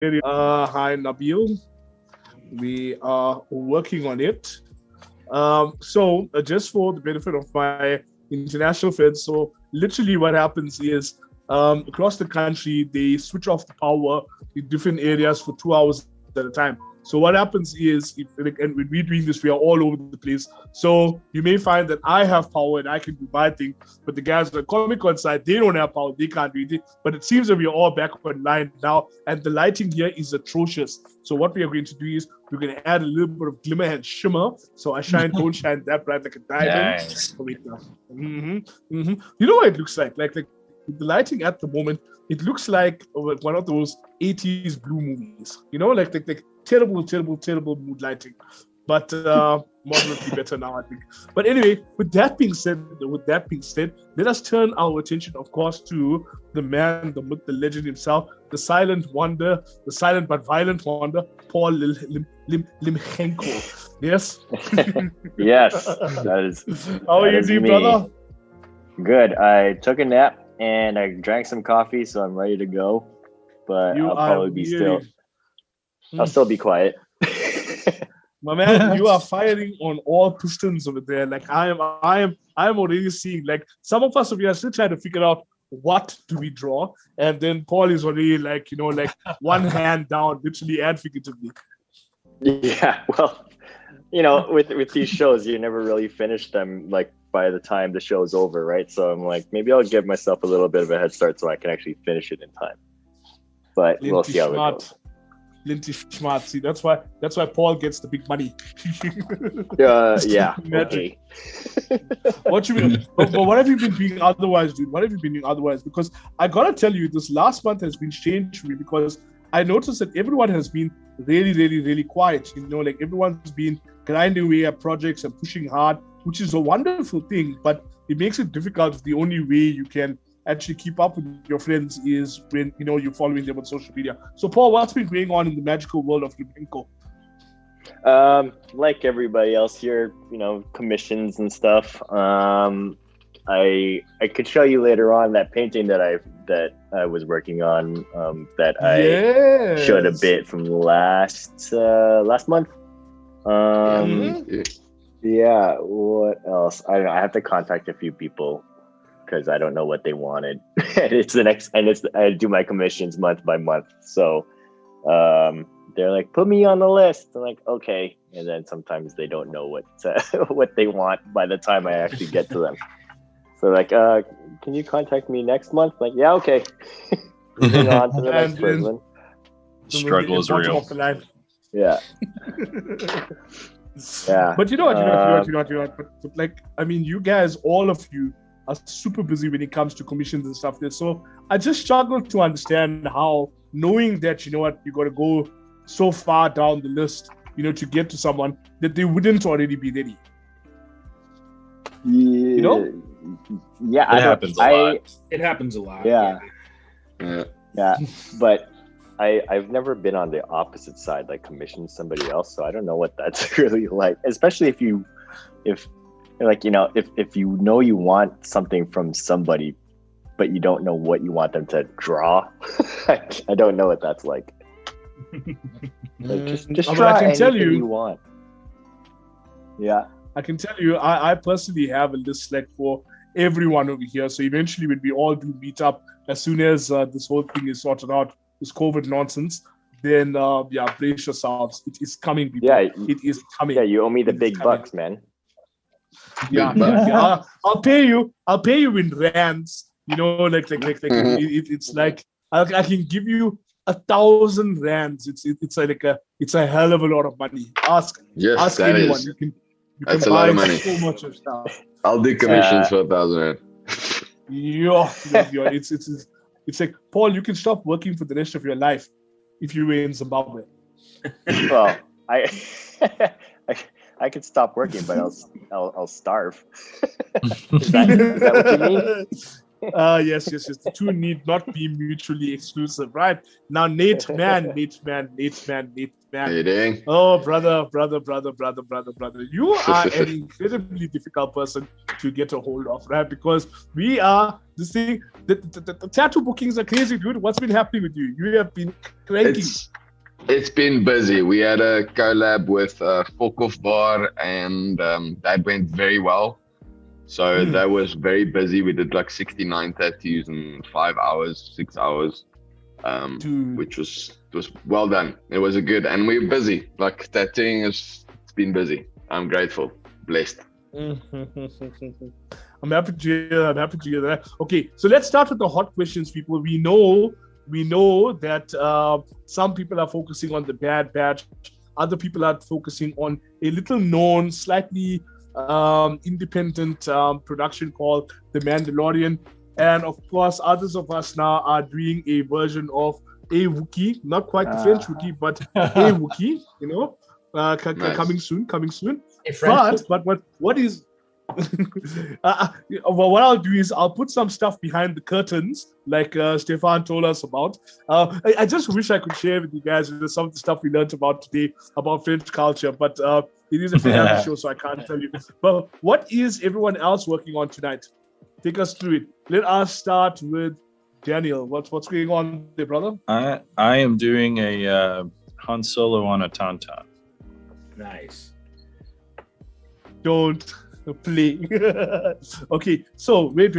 Hi, Nabil. We are working on it. Just for the benefit of my international friends, so literally what happens is across the country, they switch off the power in different areas for 2 hours at a time. So what happens is, and when we're doing this, we are all over the place. So you may find that I have power and I can do my thing, but the guys on the Comic Con side, they don't have power, they can't do it. But it seems that we are all back online now, and the lighting here is atrocious. So what we are going to do is we're going to add a little bit of glimmer and shimmer, so I don't shine that bright like a diamond. Nice. You know what it looks like? Like the lighting at the moment, it looks like one of those 80s blue movies. You know, like terrible mood lighting. But moderately better now, I think. But anyway, with that being said, let us turn our attention, of course, to the man, the myth, the legend himself, the silent but violent wonder, Paul Limgenco. Yes? Yes, that is. How are you doing, brother? Good. I took a nap and I drank some coffee, so I'm ready to go. But I'll still be quiet. My man, you are firing on all pistons over there. Like I am already seeing, like, some of us are still trying to figure out what do we draw, and then Paul is already like one hand down, literally and figuratively. Yeah, well, with these shows, you never really finish them like by the time the show's over, right? So I'm like, maybe I'll give myself a little bit of a head start so I can actually finish it in time. But we'll see how it goes. Linty smart. See, that's why Paul gets the big money. Yeah. Okay. What you mean? But what have you been doing otherwise, dude? What have you been doing otherwise? Because I gotta tell you, this last month has been strange for me because I noticed that everyone has been really, really, really quiet. Like everyone's been grinding away at projects and pushing hard, which is a wonderful thing. But it makes it difficult. The only way you can actually keep up with your friends is when you're following them on social media. So Paul, what's been going on in the magical world of Limgenco? Like everybody else here, commissions and stuff. I could show you later on that painting that I was working on, that I showed a bit from last month. Yeah, what else? I don't know. I have to contact a few people because I don't know what they wanted. I do my commissions month by month. So they're like, put me on the list. I'm like, okay. And then sometimes they don't know what they want by the time I actually get to them. So like, can you contact me next month? Like, yeah, okay. Moving on to the next person. Struggle is real. Yeah. Yeah. But you know what? But like, I mean, you guys, all of you, are super busy when it comes to commissions and stuff there. So I just struggle to understand how, knowing that you got to go so far down the list, to get to someone, that they wouldn't already be ready. Yeah. Yeah, it happens a lot. It happens a lot. Yeah. But I've never been on the opposite side, like commission somebody else. So I don't know what that's really like, especially if you want something from somebody, but you don't know what you want them to draw. I don't know what that's like. Just try I can tell you want. Yeah. I can tell you, I personally have a list like for everyone over here. So eventually when we all do meet up, as soon as this whole thing is sorted out, this COVID nonsense, then brace yourselves. It is coming, people. Yeah, it is coming. Yeah, you owe me the big bucks, man. Yeah. I'll pay you in rands. It's like I can give you 1,000 rands. It's a hell of a lot of money. Ask anyone. Is. You can That's buy a lot of money. so much of stuff. I'll do commissions for 1,000 rand. Yeah. It's like, Paul, you can stop working for the rest of your life if you were in Zimbabwe. Well, I could stop working, but I'll starve. Is that what you mean? Yes. The two need not be mutually exclusive, right? Now, Nate man. Hey, dang. Oh, brother. You are an incredibly difficult person to get a hold of, right? Because we are this thing. The tattoo bookings are crazy, dude. What's been happening with you? You have been cranking. It's been busy. We had a collab with Focus Bar, and that went very well. So that was very busy. We did like 69 tattoos in 5 hours, 6 hours, which was well done. It was and we're busy. Like tattooing it's been busy. I'm grateful, blessed. I'm happy to hear that. Okay, so let's start with the hot questions, people. We know that some people are focusing on the Bad Batch. Other people are focusing on a little known, slightly independent production called The Mandalorian. And of course, others of us now are doing a version of a Wookiee, not quite the French Wookiee, but a Wookiee, Nice. coming soon. But what is what I'll do is I'll put some stuff behind the curtains, like Stephan told us about. I just wish I could share with you guys some of the stuff we learned about today about French culture, but it is a family show, so I can't tell you. But what is everyone else working on tonight? Take us through it. Let us start with Daniel. What's going on there, brother? I am doing a Han Solo on a Tauntaun. Nice. Don't play. Okay, so wait.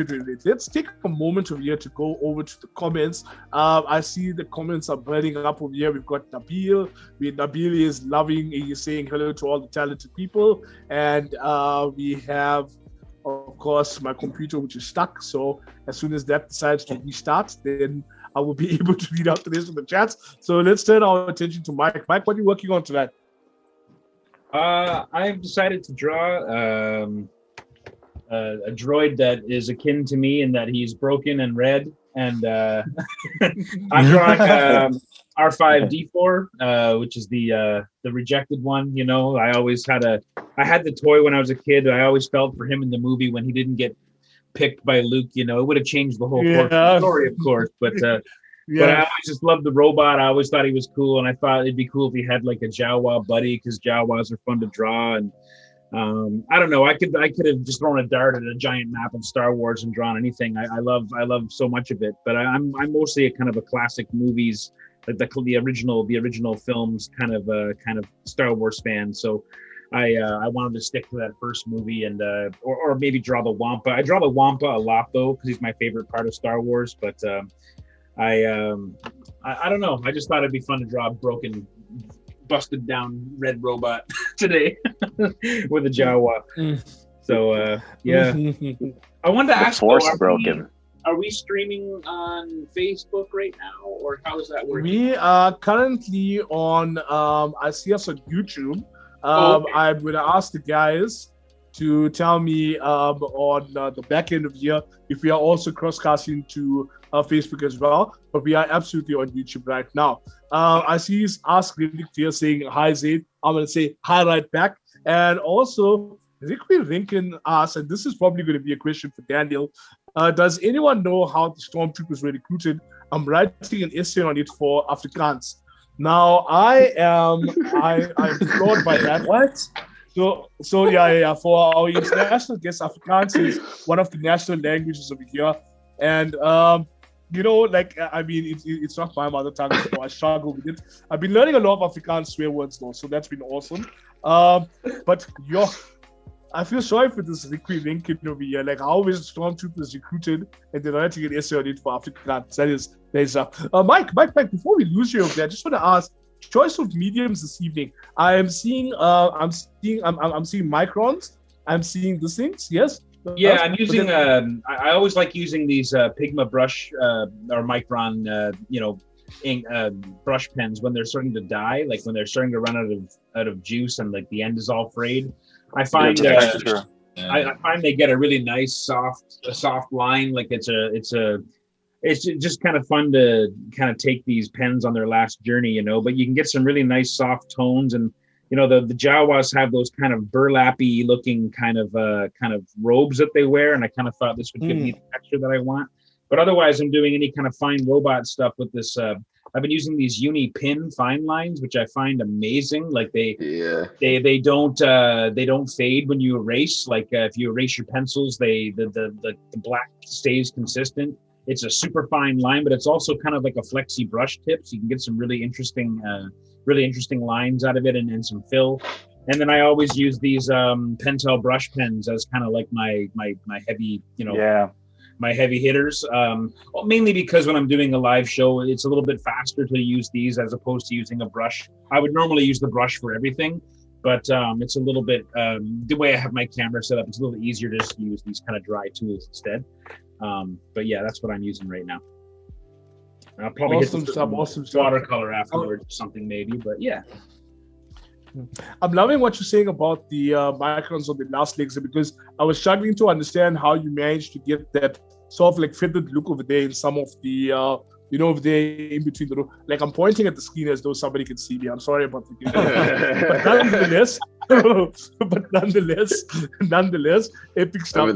Let's take a moment over here to go over to the comments. I see the comments are burning up over here. We've got Nabil. Nabil is loving. He's saying hello to all the talented people, and we have, of course, my computer, which is stuck. So as soon as that decides to restart, then I will be able to read out the rest of the chats. So let's turn our attention to Mike. Mike, what are you working on tonight? I've decided to draw a droid that is akin to me in that he's broken and red. And I'm drawing R5D4, which is the rejected one. You know, I had the toy when I was a kid. I always felt for him in the movie when he didn't get picked by Luke. You know, it would have changed the whole course of the story, of course. But but I always just loved the robot. I always thought he was cool, and I thought it'd be cool if he had like a Jawa buddy, because Jawas are fun to draw. And I don't know. I could have just thrown a dart at a giant map of Star Wars and drawn anything. I love so much of it. But I'm mostly a kind of a classic movies, like the original films kind of Star Wars fan. So I wanted to stick to that first movie and or maybe draw the Wampa. I draw the Wampa a lot though, because he's my favorite part of Star Wars. But I don't know. I just thought it'd be fun to draw a broken, busted down red robot today with a Jawa. So yeah. I wanted to ask. Force broken. Are we streaming on Facebook right now, or how is that working? We are currently on. I see us on YouTube. Okay. I'm going to ask the guys to tell me on the back end of the year if we are also crosscasting to Facebook as well. But we are absolutely on YouTube right now. I see Ask Riddick here saying hi, Zaid. I'm going to say hi right back. And also, Ricky Rinkin asks, and this is probably going to be a question for Daniel, does anyone know how the stormtroopers were recruited? I'm writing an essay on it for Afrikaans. Now, I'm floored by that. What? So yeah. For our international guests, Afrikaans is one of the national languages over here, and it's not my mother tongue, so I struggle with it. I've been learning a lot of Afrikaans swear words though, so that's been awesome. But I feel sorry for this Ricky Lincoln over here. Like, how is stormtroopers recruited and they're writing an essay on it for Afrikaans? That is Mike. Before we lose you over there, I just want to ask. Choice of mediums this evening. I'm seeing microns. I'm seeing these things. Yes. Yeah, I'm using. I always like using these Pigma brush or micron, ink, brush pens when they're starting to die, like when they're starting to run out of juice and like the end is all frayed. I find I find they get a really nice soft line. Like it's just kind of fun to kind of take these pens on their last journey, but you can get some really nice soft tones. And, the Jawas have those kind of burlappy looking kind of robes that they wear. And I kind of thought this would give me the texture that I want. But otherwise, I'm doing any kind of fine robot stuff with this. I've been using these uni pin fine lines, which I find amazing. Like they don't fade when you erase. Like if you erase your pencils, the black stays consistent. It's a super fine line, but it's also kind of like a flexi brush tip, so you can get some really interesting lines out of it, and some fill. And then I always use these Pentel brush pens as kind of like my heavy, my heavy hitters. Mainly because when I'm doing a live show, it's a little bit faster to use these as opposed to using a brush. I would normally use the brush for everything, but it's a little bit the way I have my camera set up. It's a little easier to just use these kind of dry tools instead. But yeah, that's what I'm using right now. I'll probably awesome stuff. Watercolor afterwards or something maybe, but yeah. I'm loving what you're saying about the microns on the last legs, because I was struggling to understand how you managed to get that sort of like fitted look over there in some of the over there in between the row. Like I'm pointing at the screen as though somebody can see me. I'm sorry about the but nonetheless, epic stuff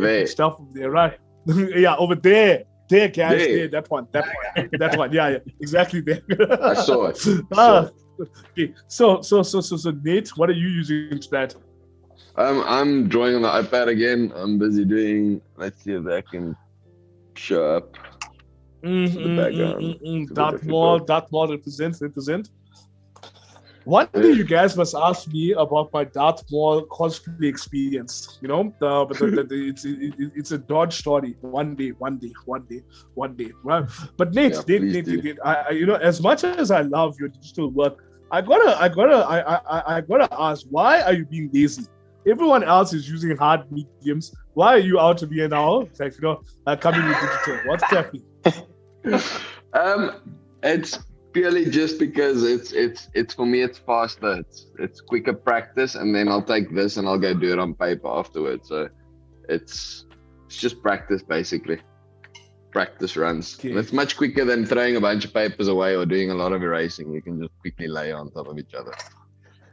over there, right? Yeah, over there. There, guys, there, that one. Yeah, exactly there. I saw it. Okay, so Nate, what are you using to that? I'm drawing on the iPad again. I'm busy doing. Let's see if that can show up. Darth Maul represent. One day you guys must ask me about my Darth Maul cosplay experience. It's a Dodge story. One day. Right? But Nate, as much as I love your digital work, I gotta ask, why are you being lazy? Everyone else is using hard mediums. Why are you out of here now? Like coming with digital. What's happening? It's purely just because it's for me, it's faster, it's quicker practice, and then I'll take this and I'll go do it on paper afterwards. So it's just practice, basically. Practice runs. Okay. It's much quicker than throwing a bunch of papers away or doing a lot of erasing. You can just quickly lay on top of each other.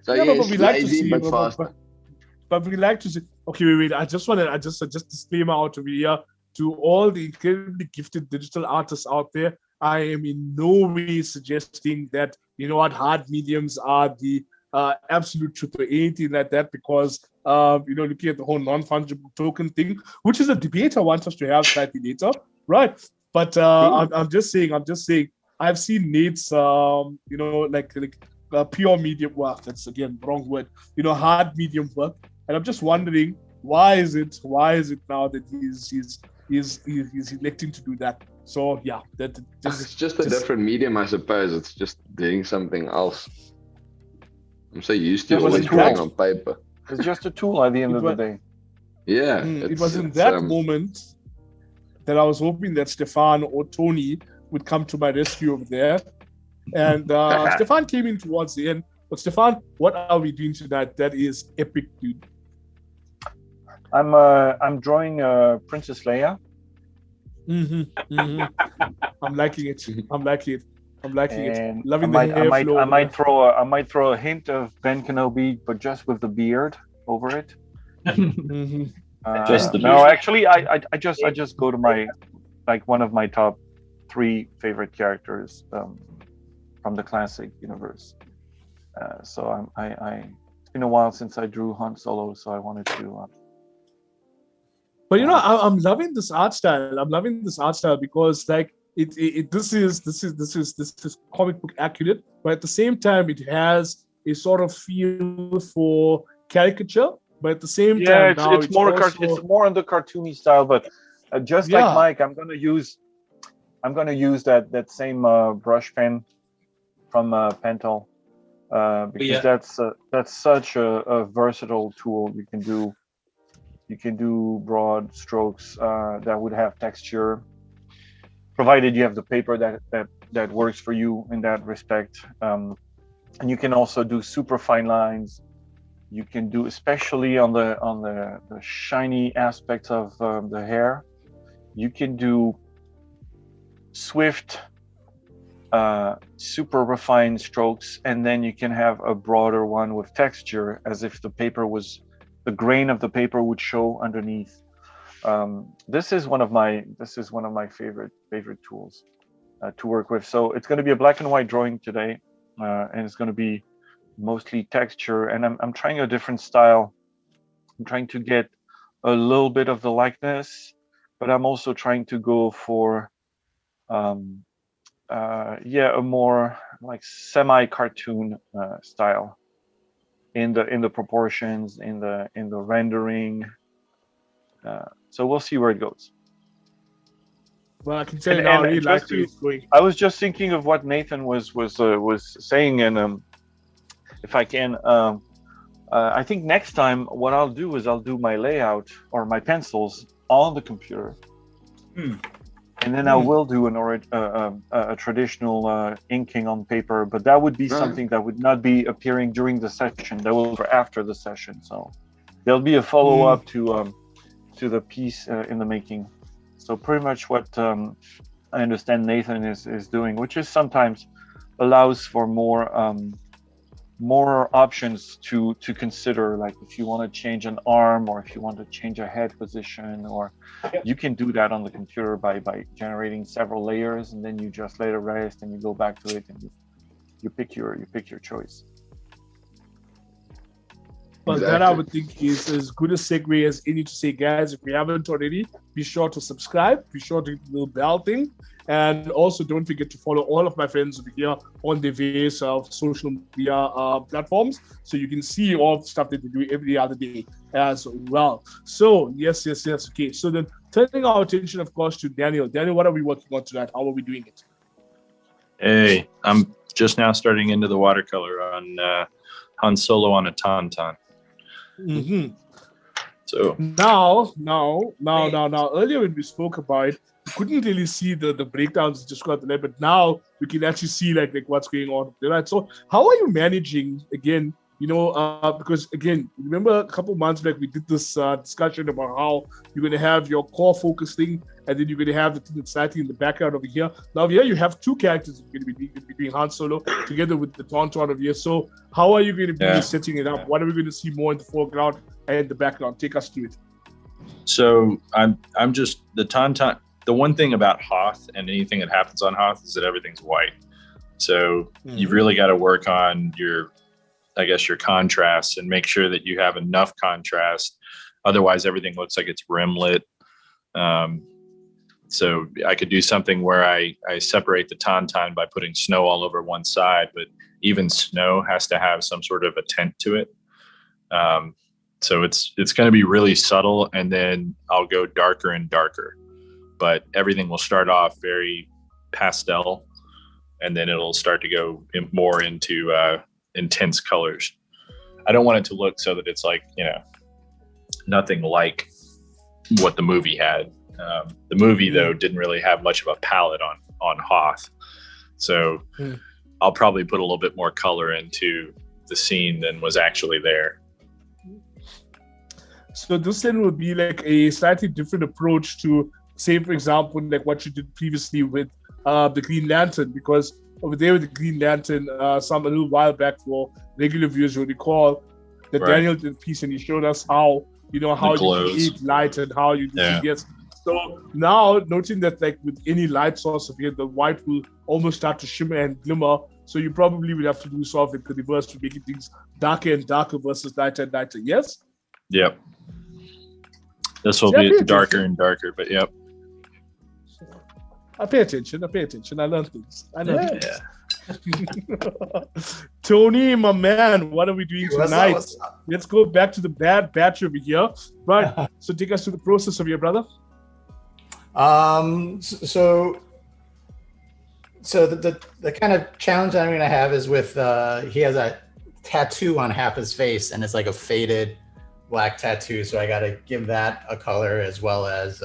So yes, but we like lazy, to see, but faster. But we like to see. Okay, wait. I just disclaimer out over here to all the incredibly gifted digital artists out there. I am in no way suggesting that, hard mediums are the absolute truth or anything like that, because, looking at the whole non-fungible token thing, which is a debate I want us to have slightly later, right? But I'm just saying, I've seen Nate's, pure medium work. That's, again, wrong word, hard medium work. And I'm just wondering, why is it now that he's electing to do that? So yeah, it's just a different medium, I suppose. It's just doing something else. I'm so used to always drawing on paper. It's just a tool at the end of the day. Yeah. It was in that moment that I was hoping that Stephan or Tony would come to my rescue over there. And Stephan came in towards the end. But Stephan, what are we doing tonight? That is epic, dude. I'm drawing Princess Leia. I'm liking it. And Loving the hair flow. I might throw a hint of Ben Kenobi, but just with the beard over it. Just the beard. No, actually, I just go to my one of my top 3 favorite characters from the classic universe. So it's been a while since I drew Han Solo, so I wanted to. But I'm loving this art style. Because this is comic book accurate, but at the same time it has a sort of feel for caricature. But at the same time, it's more on the cartoony style. But like Mike, I'm gonna use that same brush pen from Pentel because that's such a versatile tool. You can do broad strokes that would have texture, provided you have the paper that works for you in that respect. And you can also do super fine lines. You can do, especially on the shiny aspects of the hair, you can do swift, super refined strokes, and then you can have a broader one with texture, as if the grain of the paper would show underneath. This is one of my favorite tools to work with. So it's going to be a black and white drawing today, and it's going to be mostly texture. And I'm trying a different style. I'm trying to get a little bit of the likeness, but I'm also trying to go for a more like semi-cartoon style in the proportions, in the rendering. So we'll see where it goes. Well, I can tell you now, I really like where it's going. I was just thinking of what Nathan was saying, and if I can, I think next time what I'll do is I'll do my layout or my pencils on the computer, and then I will do a traditional inking on paper, but that would be something that would not be appearing during the session. That will be after the session. So there'll be a follow up to the piece in the making. So pretty much what I understand Nathan is doing, which is sometimes allows for more options to consider, like if you want to change an arm or if you want to change a head position, or you can do that on the computer by generating several layers, and then you just let it rest and you go back to it and you pick your choice. But that I would think is as good a segue as any to say, guys, if you haven't already, be sure to subscribe, be sure to hit the little bell thing, and also don't forget to follow all of my friends over here on the various social media platforms, so you can see all the stuff that they do every other day as well. So yes. Okay, so then turning our attention, of course, to Daniel. Daniel, what are we working on tonight? How are we doing it? Hey, I'm just now starting into the watercolor on Han Solo on a Tauntaun. Mm-hmm. So now, earlier when we spoke about it, we couldn't really see the breakdowns just got there, but now we can actually see like what's going on there. Right? So how are you managing again? Because again, remember a couple months back we did this discussion about how you're going to have your core focus thing, and then you're going to have the thing that's slightly in the background over here. Now here you have two characters you're going to be doing Han Solo together with the Tauntaun over here. So how are you going to be setting it up? What are we going to see more in the foreground and the background? Take us through it. So I'm just the Tauntaun. The one thing about Hoth and anything that happens on Hoth is that everything's white. So you've really got to work on your contrast and make sure that you have enough contrast. Otherwise, everything looks like it's rim lit. So I could do something where I separate the Tauntaun by putting snow all over one side, but even snow has to have some sort of a tint to it. So it's going to be really subtle, and then I'll go darker and darker. But everything will start off very pastel, and then it'll start to go more into intense colors. I don't want it to look so that it's like, nothing like what the movie had. The movie though didn't really have much of a palette on Hoth. So I'll probably put a little bit more color into the scene than was actually there. So this then would be like a slightly different approach to, say, for example, like what you did previously with the Green Lantern, because over there with the Green Lantern, a little while back, for regular viewers will recall that Daniel did a piece and he showed us how you create light and how you do yes. So now noting that like with any light source of here, the white will almost start to shimmer and glimmer. So you probably would have to do sort of like the reverse to making things darker and darker versus lighter and lighter. Yes? Yep. This will be darker and darker, but yep. I pay attention. I learn things. Tony, my man, what are we doing tonight? Let's go back to the Bad Batch over here. Right. So take us through the process of your brother. So the kind of challenge I'm going to have is with he has a tattoo on half his face, and it's like a faded black tattoo. So I got to give that a color, as well as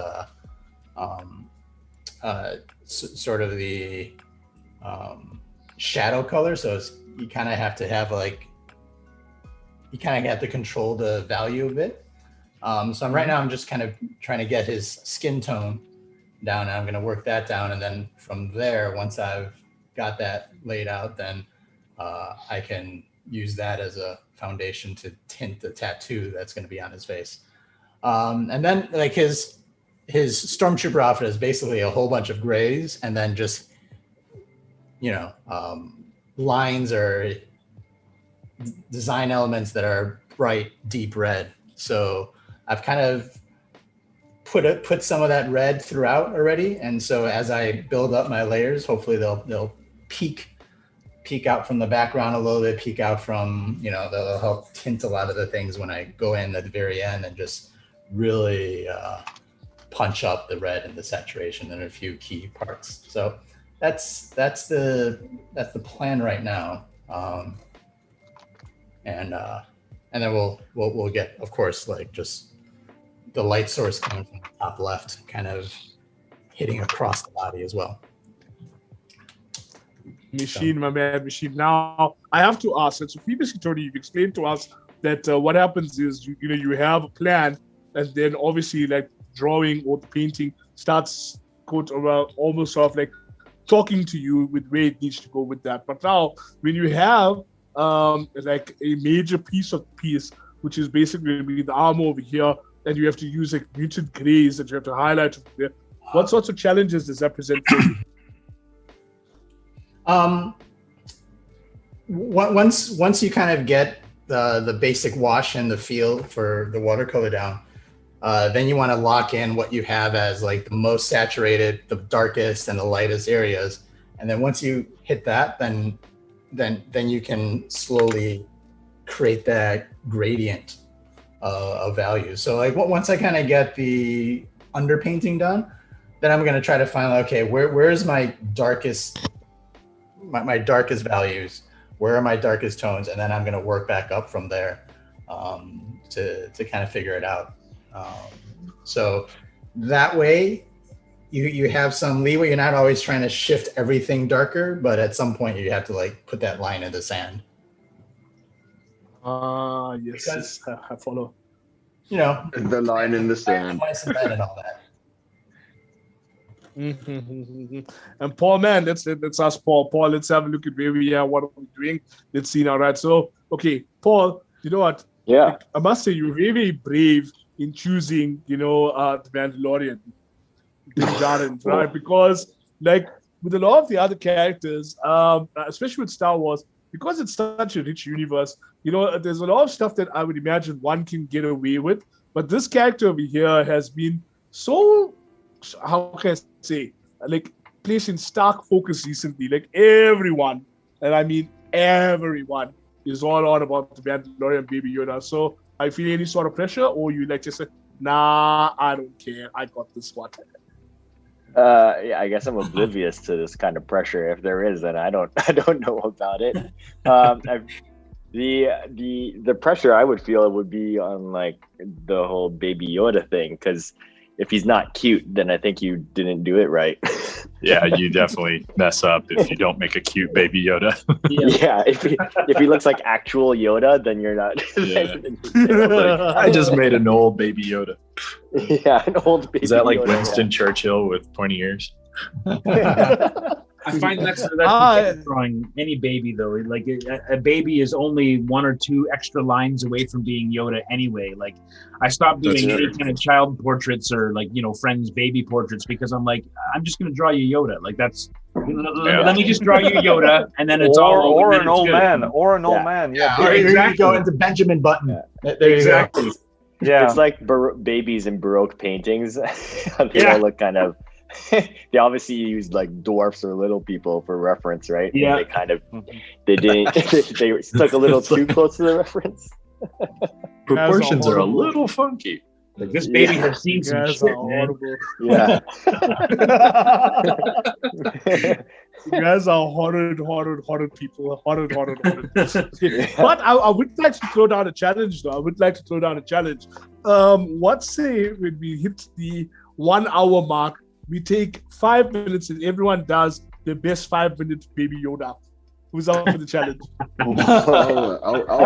sort of the shadow color. So you kind of have to have to control the value of it. So right now I'm just kind of trying to get his skin tone down, and I'm going to work that down. And then from there, once I've got that laid out, then I can use that as a foundation to tint the tattoo that's going to be on his face. And then like his his stormtrooper outfit is basically a whole bunch of grays and then just, lines or design elements that are bright, deep red. So I've kind of put some of that red throughout already. And so as I build up my layers, hopefully they'll peek out from the background a little bit, peek out from, they'll help tint a lot of the things when I go in at the very end and just really punch up the red and the saturation in a few key parts. So that's the plan right now. And then we'll get, of course, like just the light source coming from the top left, kind of hitting across the body as well. Machine, my man, machine. Now I have to ask. So previously, Tony, you've explained to us that what happens is you have a plan, and then obviously like drawing or painting starts almost sort of like talking to you with where it needs to go with that. But now when you have like a major piece, which is basically going to be the armor over here, and you have to use like muted grays that you have to highlight over there. What sorts of challenges does that present for you? Once you kind of get the basic wash and the feel for the watercolor down, then you want to lock in what you have as like the most saturated, the darkest, and the lightest areas. And then once you hit that, then you can slowly create that gradient of value. So like once I kind of get the underpainting done, then I'm going to try to find, okay, where's my darkest, my darkest values? Where are my darkest tones? And then I'm going to work back up from there to kind of figure it out. So that way you have some leeway. You're not always trying to shift everything darker, but at some point you have to like put that line in the sand. Yes, I follow. The line in the sand. And all that. And Paul, man, let's ask Paul. Paul, let's have a look at where we are, what are we doing. Let's see now, right? So, okay, Paul, you know what? Yeah. I must say you're very, very brave in choosing, the Mandalorian, right? Because, like, with a lot of the other characters, especially with Star Wars, because it's such a rich universe, there's a lot of stuff that I would imagine one can get away with. But this character over here has been so, how can I say, like, placed in stark focus recently. Like, everyone, and I mean everyone, is all on about the Mandalorian Baby Yoda. So, I feel any sort of pressure, or you like just say, nah, I don't care, I got this one. Yeah, I guess I'm oblivious to this kind of pressure. If there is, then I don't know about it. The pressure I would feel would be on like the whole Baby Yoda thing, because if he's not cute, then I think you didn't do it right. Yeah, you definitely mess up if you don't make a cute Baby Yoda. Yeah, if he looks like actual Yoda, then you're not. Like, I just made an old Baby Yoda. Yeah, an old Baby Yoda. Is that like Winston Churchill with pointy ears? I find that's drawing any baby though. Like a baby is only one or two extra lines away from being Yoda anyway. Like I stopped doing any kind of child portraits or like friends' baby portraits because I'm like, I'm just gonna draw you Yoda. Like that's let me just draw you Yoda, and then it's or an old man. Yeah, or exactly. Go into Benjamin Button. Yeah. There exactly. You go. Yeah, it's like babies in Baroque paintings. They all look kind of. They obviously use like dwarfs or little people for reference, right? Yeah. And they kind of they stuck a little too close to the reference. Proportions are a little funky. Like this baby has seen some shit, man. Yeah. You guys are horrid people. Horrid. But I would like to throw down a challenge, though. Let's say when we hit the 1 hour mark, we take 5 minutes and everyone does the best 5 minutes Baby Yoda. Who's up for the challenge? I'll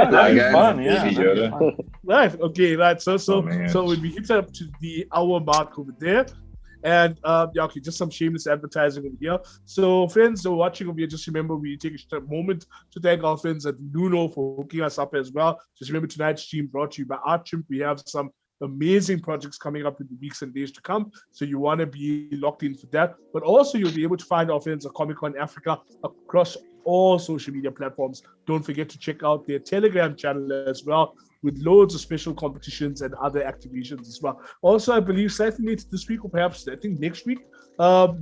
play fun, yeah. Baby Yoda. Right. Okay. Right. So man. when we hit up to the hour mark over there, and just some shameless advertising over here. So friends who are watching over here, just remember we take a moment to thank our friends at Nuno for hooking us up as well. Just remember tonight's stream brought to you by Artchimp. We have some amazing projects coming up in the weeks and days to come. So you want to be locked in for that. But also you'll be able to find our friends at Comic-Con Africa across all social media platforms. Don't forget to check out their Telegram channel as well, with loads of special competitions and other activations as well. Also, I believe slightly later this week, or perhaps I think next week,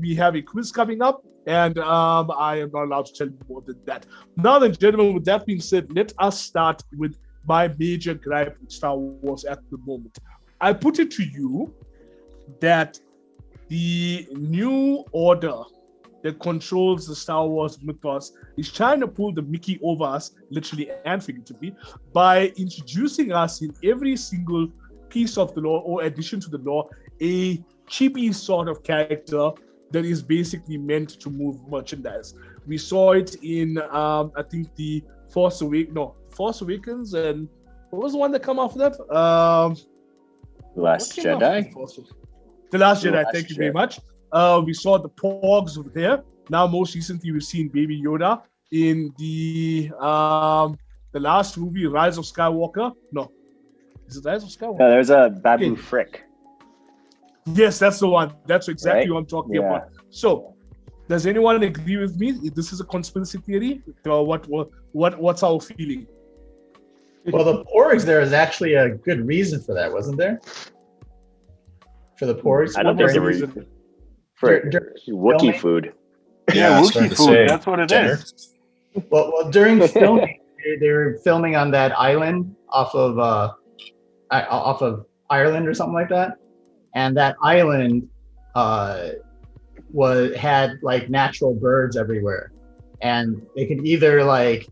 we have a quiz coming up, and I am not allowed to tell you more than that. Now then, gentlemen, with that being said, let us start with my major gripe with Star Wars at the moment. I put it to you that the new order that controls the Star Wars mythos is trying to pull the Mickey over us, literally and figuratively, by introducing us in every single piece of the lore or addition to the lore, a chibi sort of character that is basically meant to move merchandise. We saw it in, I think, the Force Awakens, and what was the one that come after that? Last Jedi? The Last Jedi, thank you very much. We saw the Porgs over there. Now, most recently, we've seen Baby Yoda in the last movie, Rise of Skywalker. No, is it Rise of Skywalker? No, there's a Babu Frick. Yes, that's the one. That's exactly what I'm talking Yeah. about. So, does anyone agree with me? This is a conspiracy theory. What's our feeling? Well, the porgs, there is actually a good reason for that, wasn't there? For the porgs? I don't What was think the there was reason? for Filming? Wookiee food. Yeah, I was Wookiee starting to food. say, That's what it dinner. is. Well, during filming, they were filming on that island off of Ireland or something like that, and that island had like natural birds everywhere, and they could either like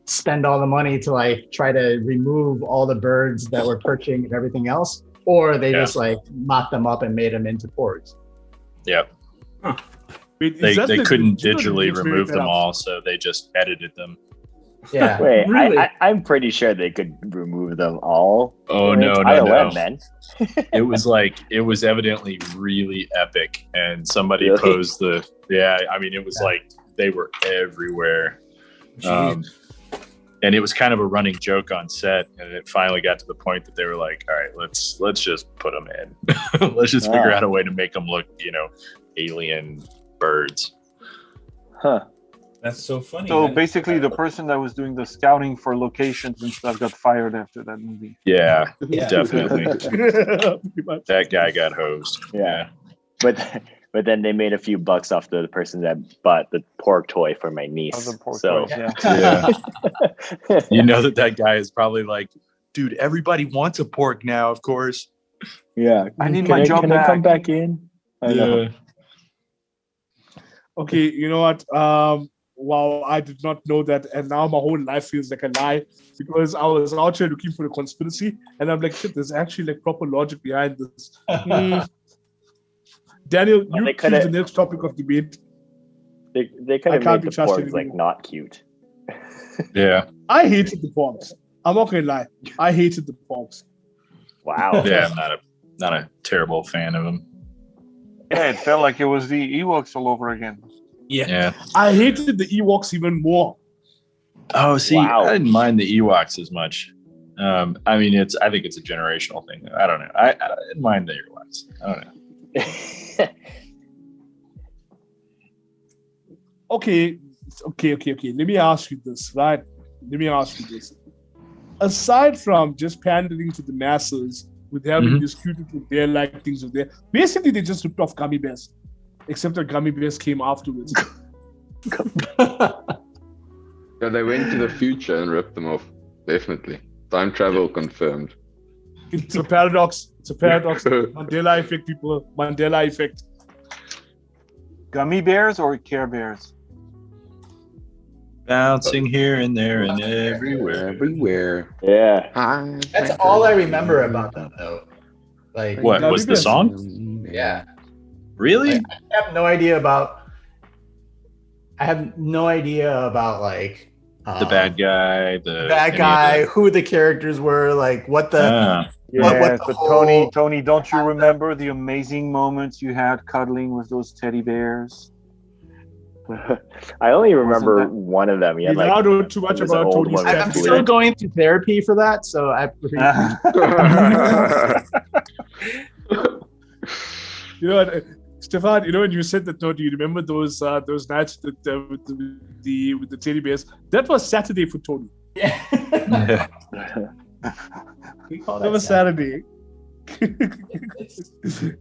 spend all the money to like try to remove all the birds that were perching and everything else, or they just like mopped them up and made them into porgs. Yep. Wait, They is that the- couldn't you know, digitally the- remove them all, so they just edited them. Yeah. Wait, Really? I'm pretty sure they could remove them all. Oh, I mean, no, it's no, ILM, no. man. It was evidently really epic, and somebody Really? posed it was like they were everywhere. And it was kind of a running joke on set, and it finally got to the point that they were like, all right, let's just put them in. Let's just figure out a way to make them look, alien birds. Huh. That's so funny. So man. basically, the person that was doing the scouting for locations and stuff got fired after that movie. Yeah, Yeah. definitely. Pretty much. That guy got hosed. Yeah. But then they made a few bucks off the person that bought the pork toy for my niece. Of the pork so toys, yeah. Yeah. You know that guy is probably like, dude, everybody wants a pork now, of course. yeah, I need Can my job Can I come back. back in? I know. Okay, you know what? Wow, I did not know that, and now my whole life feels like a lie because I was out here looking for a conspiracy, and I'm like, shit, there's actually like proper logic behind this. Daniel, Well, you they choose coulda- the next topic of debate. They could I have can't made be the trusted porgs like anymore. not cute. Yeah. I hated the Pogs. I'm not gonna lie. I hated the Pogs. Wow. Yeah, I'm not a terrible fan of him. Yeah, it felt like it was the Ewoks all over again. Yeah. I hated the Ewoks even more. Oh, see, Wow. I didn't mind the Ewoks as much. I think it's a generational thing. I don't know. I didn't mind the Ewoks. I don't know. Okay. Let me ask you this, right? Aside from just pandering to the masses with having these cute little bear-like things over there, basically they just ripped off gummy bears, except that gummy bears came afterwards. So they went to the future and ripped them off. Definitely. Time travel confirmed. It's a paradox. Mandela effect, people. Mandela effect. Gummy bears or Care Bears? Bouncing here and there and everywhere. Everywhere. Yeah. Hi. That's all I remember about them, though. Like, What Gummy was the bears. song? yeah. Really? I have no idea about like The bad guy, bad guy, who the characters were, like what the Yes, what the but whole- Tony, don't you remember the amazing moments you had cuddling with those teddy bears? I only remember one of them. You now know too much about Tony's I'm still going to therapy for that, so I. You know, Stephan, you know, when you said that, do you remember those nights with the teddy bears? That was Saturday for Tony. Yeah. We call That was Saturday.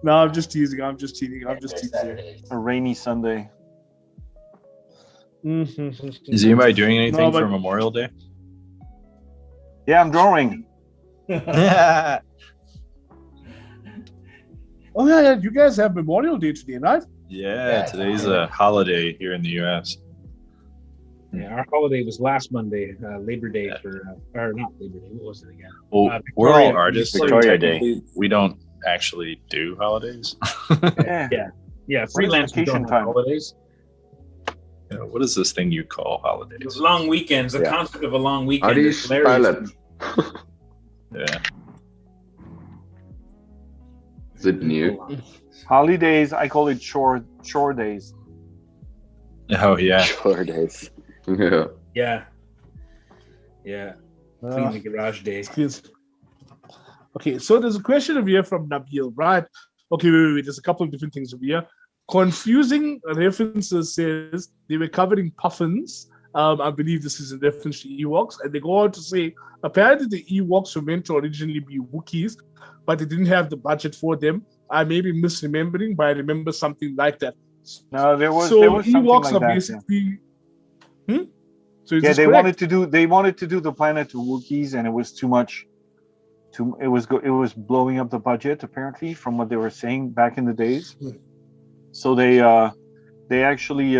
No, I'm just teasing. A rainy Sunday. Is anybody doing anything for Memorial Day? Yeah, I'm drawing. Oh yeah, you guys have Memorial Day today, right? Yeah, today's a holiday here in the U.S. Yeah, our holiday was last Monday, Labor Day or not Labor Day. What was it again? Well, we're all artists. Victoria Day. We don't actually do holidays. Yeah. Freelance vacation don't have time? holidays. You know, what is this thing you call holidays? Long weekends. The concept of a long How weekend do you is spell hilarious. it? Yeah. Is it new? Holidays, I call it chore days. Oh yeah. Sure days. Yeah. Yeah. Clean the garage day. Okay, so there's a question over here from Nabil, right? Okay, wait. There's a couple of different things over here. Confusing references says they were covering puffins. I believe this is in reference to Ewoks, and they go on to say apparently the Ewoks were meant to originally be Wookiees, but they didn't have the budget for them. I may be misremembering, but I remember something like that. No, there was Ewoks something like are that, basically. Yeah. So Yeah, they wanted to do the planet to Wookiees, and it was too much. It was blowing up the budget apparently, from what they were saying back in the days. So they actually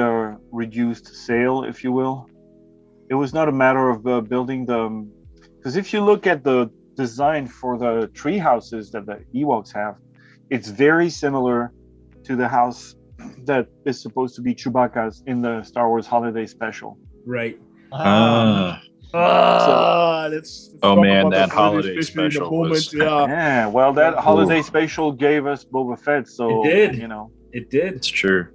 reduced sail, if you will. It was not a matter of building the, because if you look at the design for the tree houses that the Ewoks have, it's very similar to the house that is supposed to be Chewbacca's in the Star Wars Holiday Special. Right. Let's Oh talk man, about that the holiday in a special moment. was. Yeah, well, that holiday special gave us Boba Fett, so It did. you know. It did. It's true.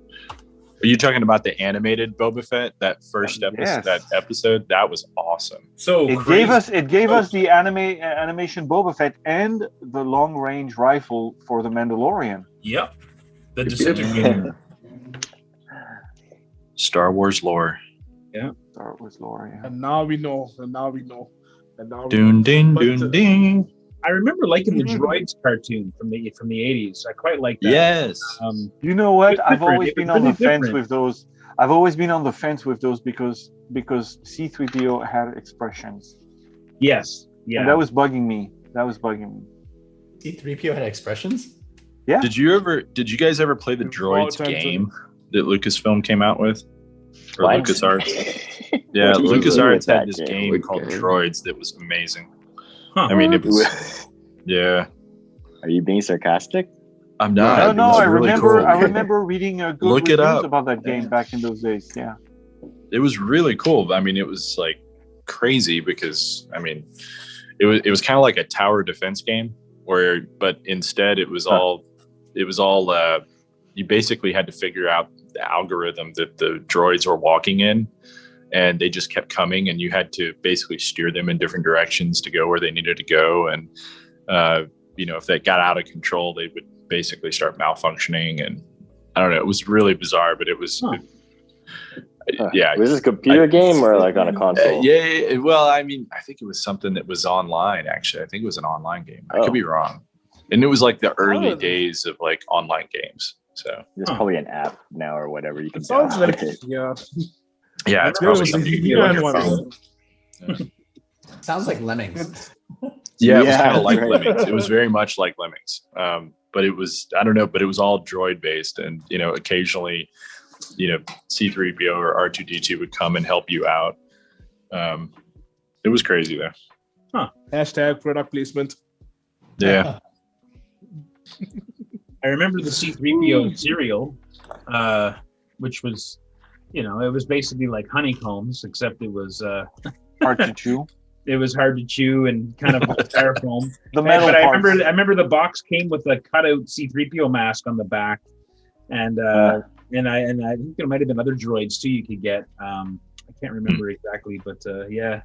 Are you talking about the animated Boba Fett? That first episode. Yes. That episode. That was awesome. So It gave us the animation Boba Fett and the long range rifle for the Mandalorian. Yep. The disintegrator. Star Wars lore. Star Wars lore. Yeah. And now we know. Ding ding But, ding ding. I remember liking the Droids cartoon from the 80s. I quite like that. Yes. You know what? It's I've different. always It been was on the really fence different. with those. I've always been on the fence with those because C-3PO had expressions. Yes. Yeah. And that was bugging me. C-3PO had expressions? Yeah. Did you guys ever play the Droids game that Lucasfilm came out with? Or What? LucasArts? Yeah, What did you do LucasArts with that had this game? game called Droids that was amazing. Huh. I mean, it was. Yeah. Are you being sarcastic? I'm not. No, It was I really remember. cool. I remember reading good Look it reviews up. about that game back in those days. Yeah. It was really cool. I mean, it was like crazy because I mean, it was kind of like a tower defense game but instead it was all you basically had to figure out the algorithm that the droids were walking in, and they just kept coming, and you had to basically steer them in different directions to go where they needed to go. And if they got out of control, they would basically start malfunctioning. And I don't know, it was really bizarre, but it was. Yeah. Was this a computer game or like on a console? Yeah. Well, I mean, I think it was something that was online, actually. I think it was an online game. I could be wrong. And it was like the early days of like online games. So there's probably an app now or whatever you can sounds like yeah, it's There was probably a something you can do on your one. phone. Sounds like Lemmings. Yeah, it was kind Yeah, of like right. Lemmings. It was very much like Lemmings. But it was, I don't know, but it was all droid based. And, occasionally, C-3PO or R2-D2 would come and help you out. It was crazy though. Hashtag product placement. Yeah. I remember the C-3PO cereal, which was, it was basically like honeycombs, except it was Hard to chew. it was hard to chew and kind of styrofoam. The metal But I parts. remember the box came with a cutout C-3PO mask on the back, and and I think there might have been other droids too you could get. I can't remember exactly, but yeah,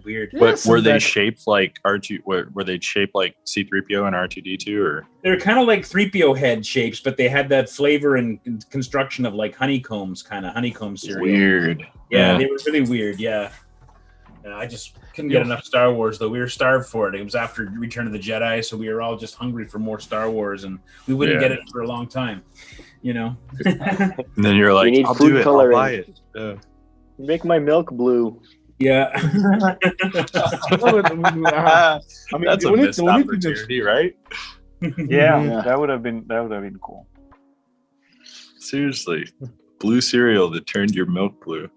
weird. But were they shaped like R2? Were they shaped like C-3PO and R2D2, or they're kind of like 3PO head shapes, but they had that flavor and construction of like honeycomb cereal. Weird. Yeah, they were really weird. Yeah. I just couldn't get enough Star Wars, though. We were starved for it. It was after Return of the Jedi, so we were all just hungry for more Star Wars, and we wouldn't get it for a long time, And then you're like, I'll do it. I'll buy it. Make my milk blue. Yeah. I mean, that's a missed opportunity, right? Yeah, that would have been cool. Seriously, blue cereal that turned your milk blue.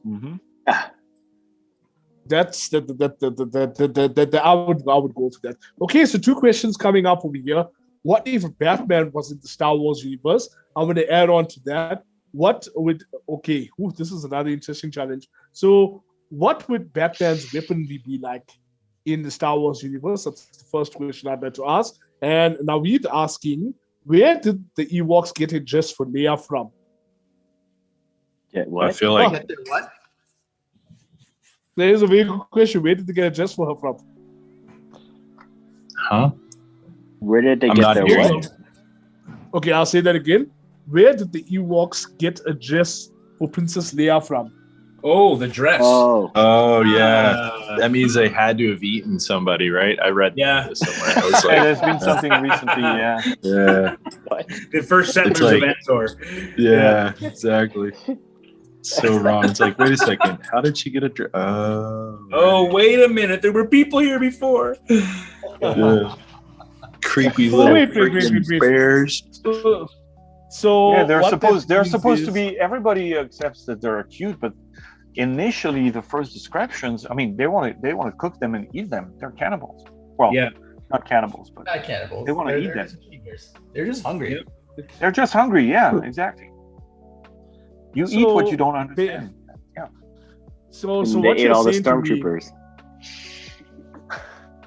Mm-hmm. That's I would go to that. Okay, so 2 questions coming up over here. What if Batman was in the Star Wars universe? I'm going to add on to that. This is another interesting challenge. So what would Batman's weaponry be like in the Star Wars universe? That's the first question I'd like to ask. And now we're asking, where did the Ewoks get a dress for Leia from? Yeah, what? I feel like What? There is a very good question. Where did they get a dress for her from? Huh? Where did they I'm get not their hearing what? you. Okay, I'll say that again. Where did the Ewoks get a dress for Princess Leia from? Oh, the dress. Oh yeah. That means they had to have eaten somebody, right? I read this somewhere. I was like, There's been something recently, yeah. Yeah. The first settlers like- of Endor. Yeah, exactly. So wrong. It's like, wait a second. How did she get a dress? Oh, wait a minute. There were people here before. Yeah. Creepy little Wait. freaking bears. So Yeah, they're what supposed that to means be. Everybody accepts that they're cute, but initially the first descriptions, I mean, they want to cook them and eat them. They're cannibals. Well, Yeah. not cannibals, but Not cannibals. They wanna They're- eat they're them. just eaters. They're just hungry. they're just hungry. Yeah, exactly. You eat what you don't understand. So And what they ate you're all the saying to me- stormtroopers.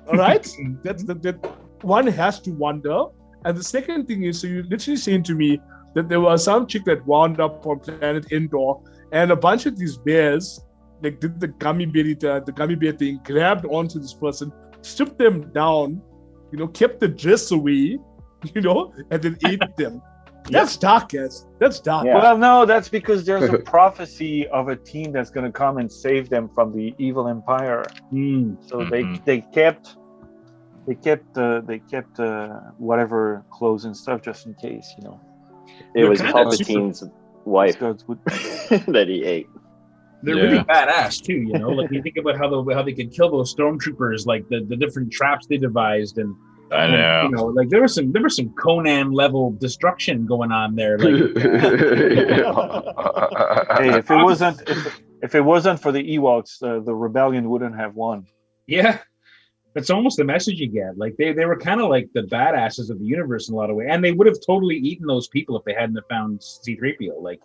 All right, that one has to wonder. And the second thing is, so you're literally saying to me that there was some chick that wound up on planet Endor, and a bunch of these bears like did the gummy bear thing, grabbed onto this person, stripped them down, kept the dress away, and then ate them. That's dark, guys. That's dark. Yeah. Well, no, that's because there's a prophecy of a team that's going to come and save them from the evil empire. So they kept whatever clothes and stuff just in case, It was kinda Palpatine's wife So it's good. that he ate. They're really badass too, Like you think about how they could kill those stormtroopers, like the different traps they devised, and I know. like there was some Conan level destruction going on there. Like, Hey, if it wasn't for the Ewoks, the rebellion wouldn't have won. yeah, that's almost the message you get. Like they were kind of like the badasses of the universe in a lot of ways, and they would have totally eaten those people if they hadn't have found C-3PO. Like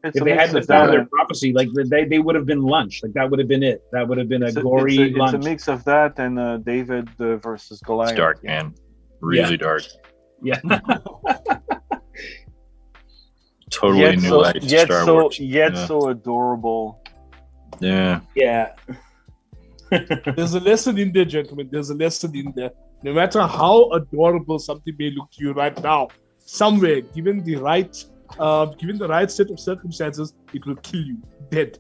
It's if a they mix hadn't of have found that their and- prophecy, like they would have been lunch. Like that would have been it. That would have been a gory it's lunch. a mix of that and David versus Goliath. It's dark, man. Really dark. Yeah. Totally Yet new so, light to yet Star so Wars. yet Yeah. so adorable. Yeah. Yeah. There's a lesson in there, gentlemen. There's a lesson in there. No matter how adorable something may look to you right now, somewhere, given the right set of circumstances, it will kill you dead.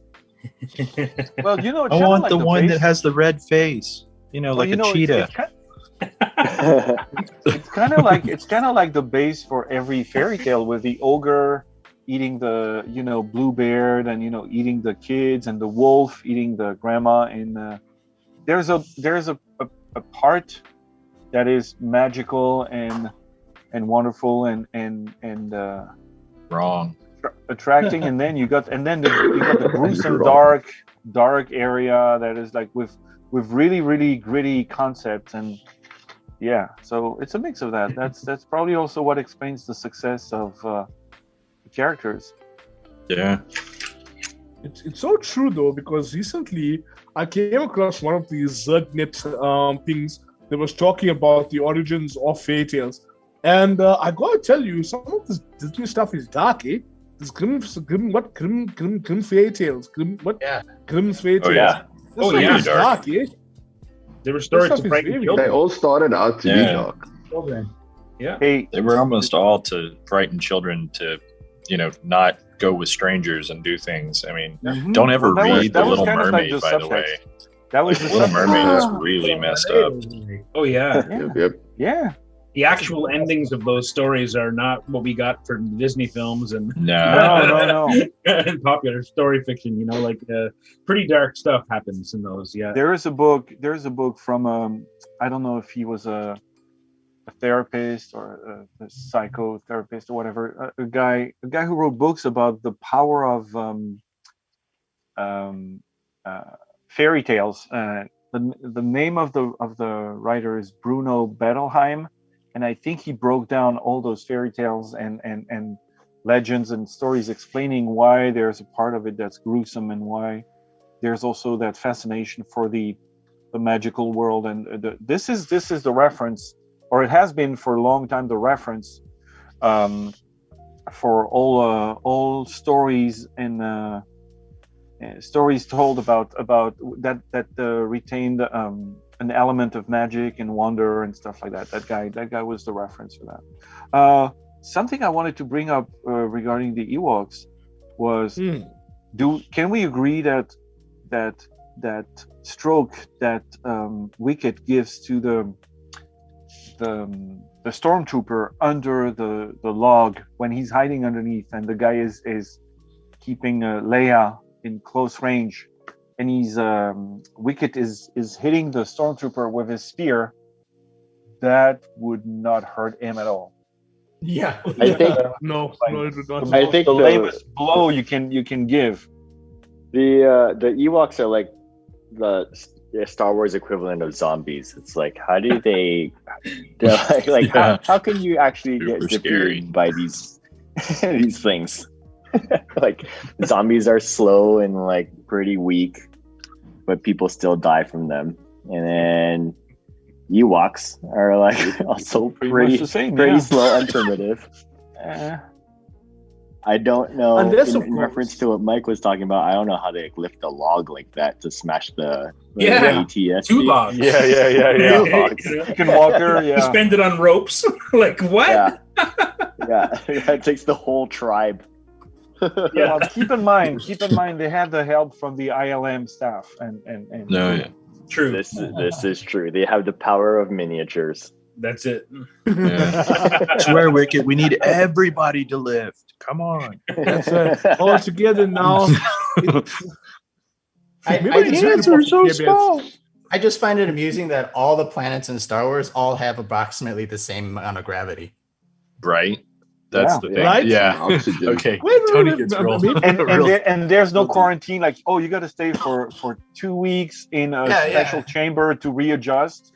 Well, it's I kinda want like the one base- that has the red face. Like a cheetah. It's kind of like the base for every fairy tale, with the ogre eating the bluebeard and eating the kids, and the wolf eating the grandma. And there's a part that is magical and wonderful and Wrong. attracting, and then you got the gruesome dark area that is like with really really gritty concepts. And yeah, so it's a mix of that. That's probably also what explains the success of the characters. Yeah. It's so true though, because recently I came across one of these ZergNet things that was talking about the origins of fairy tales, And I gotta tell you, some of this Disney stuff is dark, eh? This Grimm fairy tales. Grimm's fairy tales. Oh yeah. This stuff is dark, eh? There were stories to frighten They children. all started out to be dark. Children. Yeah. Hey, They were almost all to frighten children to, not go with strangers and do things. I mean, don't ever Well, that was- read that The was Little kind of like Mermaid, the by the way. subtext. that was the Little subtext. Mermaid is really messed up. Oh yeah. Yep. Yeah. The actual endings of those stories are not what we got from Disney films and No. and popular story fiction. Pretty dark stuff happens in those. Yeah. There's a book from I don't know if he was a therapist or a psychotherapist or whatever, a guy who wrote books about the power of fairy tales. The name of the writer is Bruno Bettelheim, and I think he broke down all those fairy tales and legends and stories explaining why there's a part of it that's gruesome and why there's also that fascination for the magical world. And this is the reference, or it has been for a long time, the reference for all stories and stories told about that retained an element of magic and wonder and stuff like that. That guy was the reference for that. Something I wanted to bring up regarding the Ewoks was, can we agree that stroke that Wicket gives to the stormtrooper under the log when he's hiding underneath, and the guy is keeping Leia in close range, and he's Wicket is hitting the stormtrooper with his spear, that would not hurt him at all. Yeah. I think No, it would not. I think the the lamest blow you can give. the Ewoks are like the Star Wars equivalent of zombies. It's like, how do they're like how can you actually Super get scary. defeated by these these things? Like, zombies are slow and like pretty weak, but people still die from them. And then Ewoks are like also Pretty pretty much the same, pretty yeah. slow and primitive. I don't know. Unless, of In course- reference to what Mike was talking about, I don't know how they lift a log like that to smash the Yeah. ATST. 2 logs. Yeah. Logs. Chicken Walker, yeah. Suspended on ropes. Like what? Yeah. It takes the whole tribe. Well, keep in mind they have the help from the ILM staff and No, yeah. True. This is true. They have the power of miniatures. That's it. Swear, Wicket, we need everybody to lift. Come on. That's all together now. I just find it amusing that all the planets in Star Wars all have approximately the same amount of gravity. Right? That's Yeah. the thing. Right? Yeah. Oxygen. Okay. Wait, Tony gets real. and there's no quarantine, like, oh, you got to stay for 2 weeks in a special chamber to readjust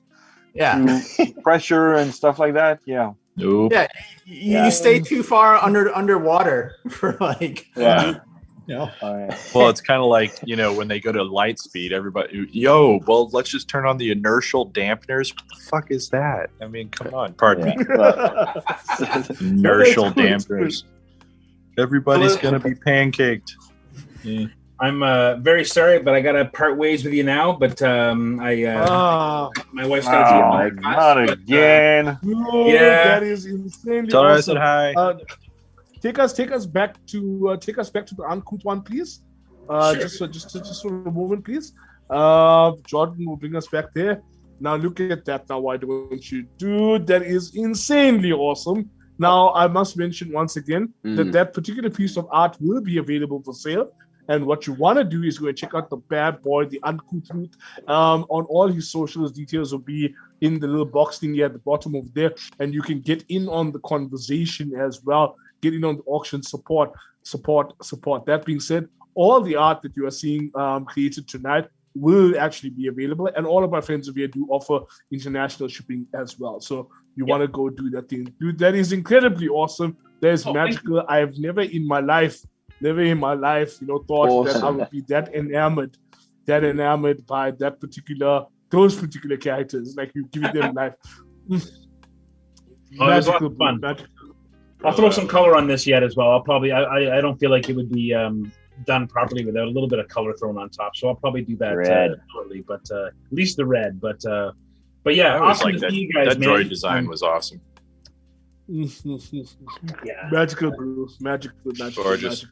to pressure and stuff like that. Yeah. Nope. Yeah, you stay too far underwater for like. Yeah. Well, it's kind of like, when they go to light speed, everybody, let's just turn on the inertial dampeners. What the fuck is that? I mean, come on. Pardon me. Inertial dampeners. Everybody's going to be pancaked. Yeah. I'm very sorry, but I gotta part ways with you now. But my wife's got to see not again. That is insanely Tell her I awesome. said hi. Take us back to the uncouth one, please. Just for a moment, please. Jordan will bring us back there. Now look at that. Now, why don't you do that? Is insanely awesome. Now I must mention once again that particular piece of art will be available for sale. And what you want to do is go and check out the bad boy, the uncouth Rooth. On all his socials, details will be in the little box thing here at the bottom of there, and you can get in on the conversation as well. Get in on the auction, support. That being said, all the art that you are seeing created tonight will actually be available, and all of my friends over here do offer international shipping as well. So you want to go do that thing. Dude, that is incredibly awesome. That is magical. I have never in my life, thought that I would be that enamored by those particular characters. Like, you give them life. Oh, it was a lot of fun. I'll throw some color on this yet as well. I'll probably I don't feel like it would be done properly without a little bit of color thrown on top. So I'll probably do that shortly, but at least the red. But yeah, awesome to see you guys. That droid design was awesome. Yeah, magical, bro. Magical. Gorgeous.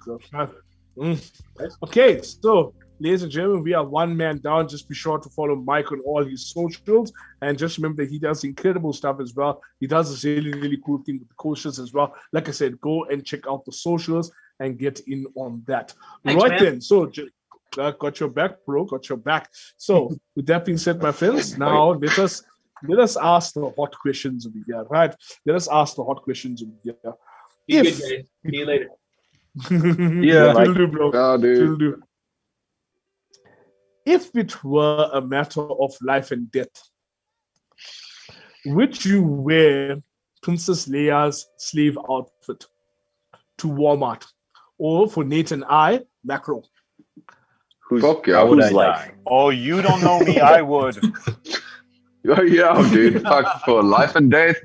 Okay, so ladies and gentlemen, we are one man down. Just be sure to follow Mike on all his socials, and just remember that he does incredible stuff as well. He does this really, really cool thing with the coasters as well. Like I said, go and check out the socials and get in on that. Thanks, right man. then, so got your back, bro. Got your back. So with that being said, my friends, now let us ask the hot questions over here. Right? Let us ask the hot questions over here. Be good, guys. See you later. Yeah, like, do, bro. Oh, dude. Do. If it were a matter of life and death, would you wear Princess Leia's slave outfit to Walmart, or for Nate and I, macro? Fuck yeah, who's life? Oh, you don't know me. I would. Oh yeah, dude. Fuck, for life and death,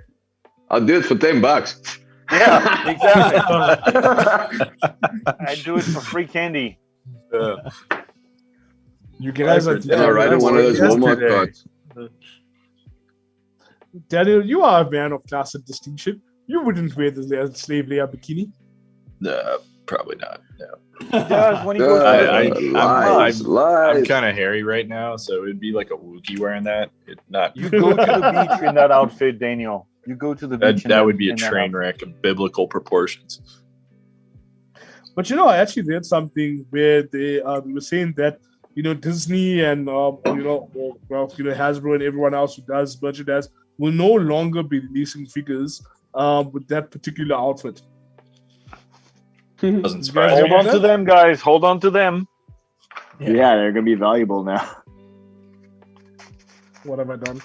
I'll do it for $10. Yeah, exactly. I do it for free candy. You guys are. And I ride in one of those Walmart carts. Daniel, you are a man of class and distinction. You wouldn't wear the slave Leia bikini. No, probably not. No. He does when he goes I'm kind of hairy right now, so it'd be like a Wookiee wearing that. You go to the beach in that outfit, Daniel. You go to the beach. That would be a train wreck of biblical proportions. But I actually read something where they were saying that Disney and Hasbro and everyone else who does merchandise will no longer be releasing figures with that particular outfit. Doesn't surprise me. Hold on to them, guys. Hold on to them. Yeah, they're gonna be valuable now. What have I done?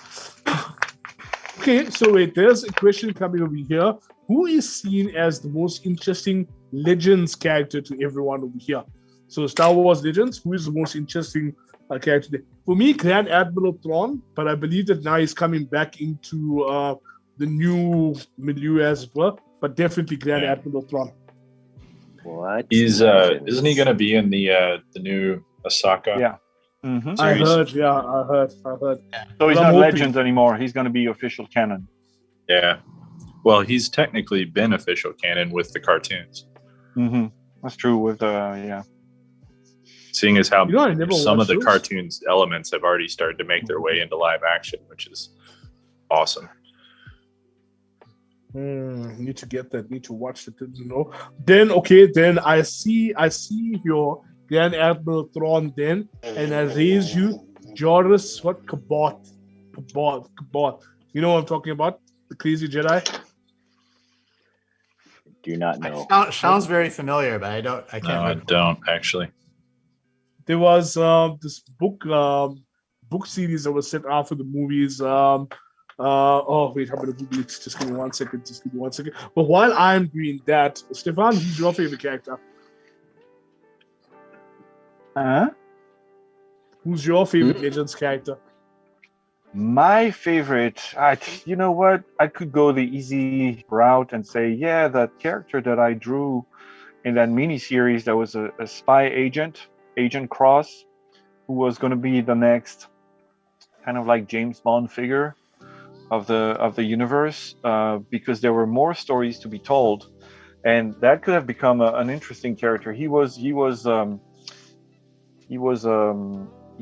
Okay, so wait, there's a question coming over here. Who is seen as the most interesting Legends character to everyone over here? So Star Wars Legends, who is the most interesting character? For me, Grand Admiral Thrawn, but I believe that now he's coming back into the new milieu as well. But definitely Grand Admiral Thrawn. What? He's isn't he going to be in the new Ahsoka? Yeah. Mm-hmm. I heard. So he's not Legends anymore. He's going to be official canon. Yeah. Well, he's technically been official canon with the cartoons. Mm-hmm. That's true with Seeing as how some of the those. cartoons elements have already started to make their way into live action, which is awesome. Need to get that. Need to watch it. Then I see your Grand Admiral Thrawn then, and I raise you Joris Cabot. You know what I'm talking about? The crazy Jedi. Do not know. Sounds very familiar, but I can't No, I remember. don't actually. There was this book series that was set after the movies. Wait, I'm gonna Google it. Just give me 1 second. But while I'm doing that, Stephan, who's your favorite character? Who's your favorite Legends character? My favorite, you know what? I could go the easy route and say, yeah, that character that I drew in that mini-series that was a spy agent, Agent Cross, who was going to be the next kind of like James Bond figure of the universe, because there were more stories to be told, and that could have become an interesting character. He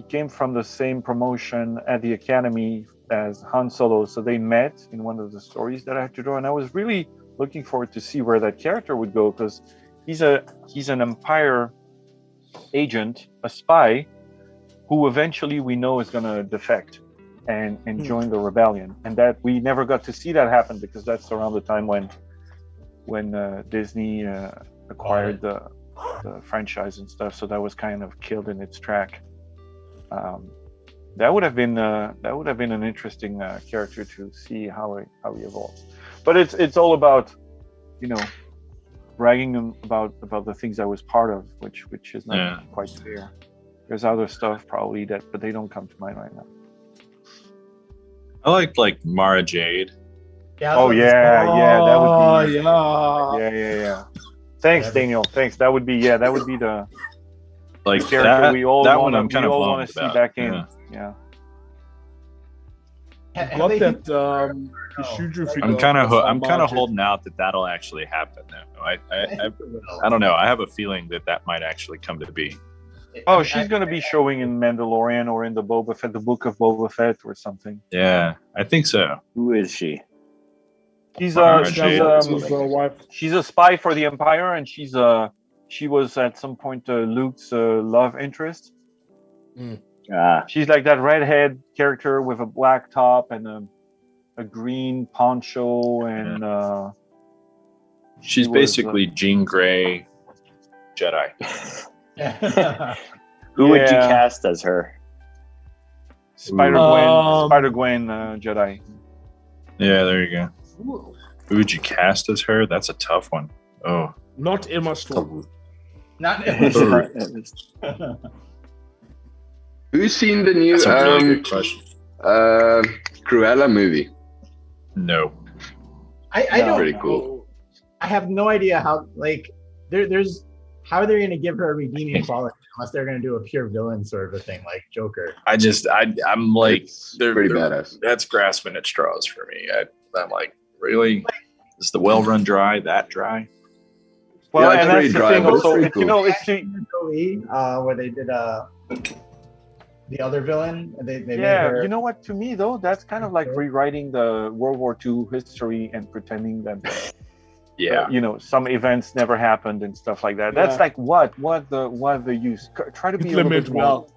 came from the same promotion at the Academy as Han Solo, so they met in one of the stories that I had to draw, and I was really looking forward to see where that character would go, because he's an Empire agent, a spy, who eventually we know is going to defect and join the rebellion, and that we never got to see that happen because that's around the time when Disney acquired the franchise and stuff, so that was kind of killed in its track. That would have been an interesting character to see how he evolves. But it's all about, bragging about the things I was part of, which is not quite fair. There's other stuff probably but they don't come to mind right now. I liked Mara Jade. Yeah. Oh yeah, that would be. yeah. Yeah. Thanks, Daniel. Thanks. That would be the Like character that, we all that want one I'm kind of want bummed to see about. back in. Yeah. Got that Shuju figure. I'm kind of Market. holding out that that'll actually happen. Though I don't know. I have a feeling that might actually come to be. Oh, she's gonna be showing in Mandalorian or in the Boba Fett, the Book of Boba Fett or something. Yeah, I think so. Who is she? She's wife. she's a spy for the Empire, and she was at some point Luke's love interest. She's like that redhead character with a black top and a green poncho, and She's basically Jean Grey Jedi. Who would you cast as her? Spider-Gwen Jedi. Yeah, there you go. Who would you cast as her? That's a tough one. Oh, Not Emma Stone. Not Who's seen the new that's a really good question. Cruella movie? No. I don't Pretty know. cool. I have no idea how there's how are they going to give her a redeeming quality unless they're going to do a pure villain sort of a thing like Joker. I'm like, It's pretty badass. That's grasping at straws for me. I'm like, really? Is the well run dry that dry? Well, Yeah, it's and pretty that's the dry, thing but it's also. pretty You know, it's the, Where they did the other villain. They made yeah. her. You know what? To me, though, that's kind of like rewriting the World War II history and pretending that Yeah. some events never happened and stuff like that. That's like what the use. Try to be a little bit more.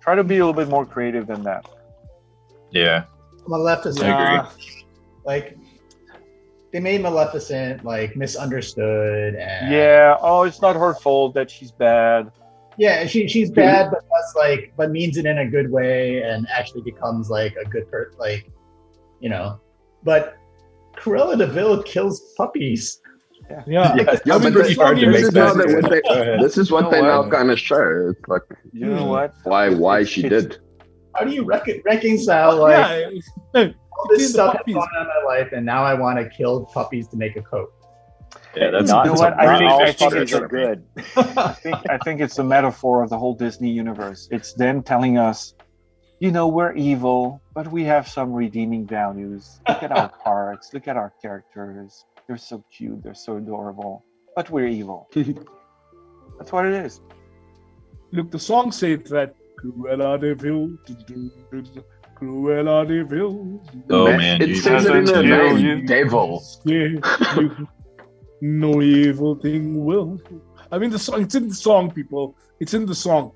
Try to be a little bit more creative than that. Yeah. Maleficent. I agree. Like they made Maleficent like misunderstood and it's not her fault that she's bad. yeah, she's bad, but that's but means it in a good way and actually becomes like a good person, But Cruella de Vil kills puppies. Yeah. Yeah, but pretty hard to make this is what they now kind of show. It's like, You know what? why she did. How do you reconcile all this stuff going on in my life, and now I want to kill puppies to make a coat? Yeah, that's Not that's what a really all big puppies stretch are for me. good. I think it's a metaphor of the whole Disney universe. It's them telling us, we're evil, but we have some redeeming values. Look at our parts. Look at our characters. They're so cute. They're so adorable. But we're evil. That's what it is. Look, the song says that Cruella de Vil, Cruella de Vil. Oh man, It says it in the name, devil. No evil thing will. I mean, the song. It's in the song, people. It's in the song.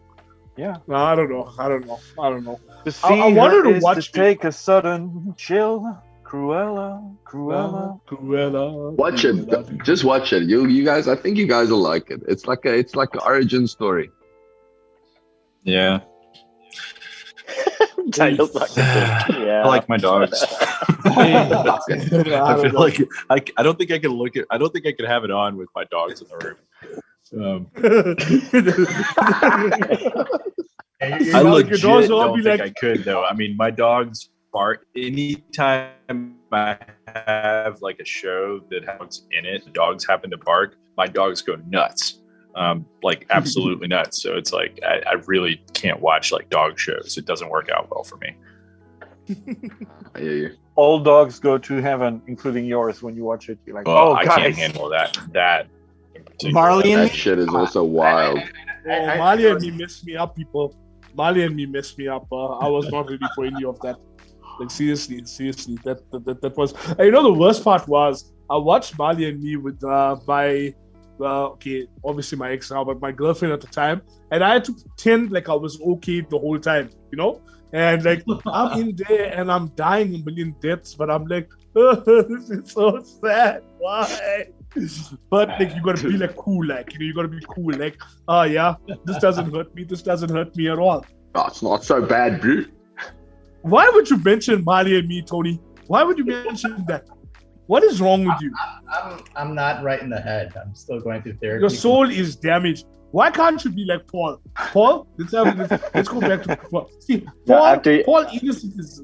Yeah. I don't know. To see I wanted to is watch to take a sudden chill. Cruella. Watch it. Just watch it. You guys, I think you guys will like it. It's like an origin story. Yeah. Title's not good. Yeah. I like my dogs. I feel like I don't think I can have it on with my dogs in the room. I legit don't think I could though. I mean, my dogs bark anytime I have like a show that has in it. The dogs happen to bark. My dogs go nuts, like absolutely nuts. So it's like I really can't watch like dog shows. It doesn't work out well for me. I hear you. All dogs go to heaven, including yours. When you watch it, you're like, Well, I guys. can't handle that. Marley and That shit is also wild. Marley and me messed me up, people. Marley and me messed me up. I was not ready for any of that. Like seriously, that was. And the worst part was I watched Marley and me with obviously my ex now, but my girlfriend at the time, and I had to pretend like I was okay the whole time, And like I'm in there and I'm dying a million deaths, but I'm like, this is so sad. Why? But like you gotta be like cool, you gotta be cool, this doesn't hurt me. This doesn't hurt me at all. Oh, it's not so bad, bro. Why would you mention Marley and me, Tony? Why would you mention that? What is wrong with you? I'm not right in the head. I'm still going through therapy. Your soul is damaged. Why can't you be like Paul? Paul, let's go back to Paul. See, Paul innocent is.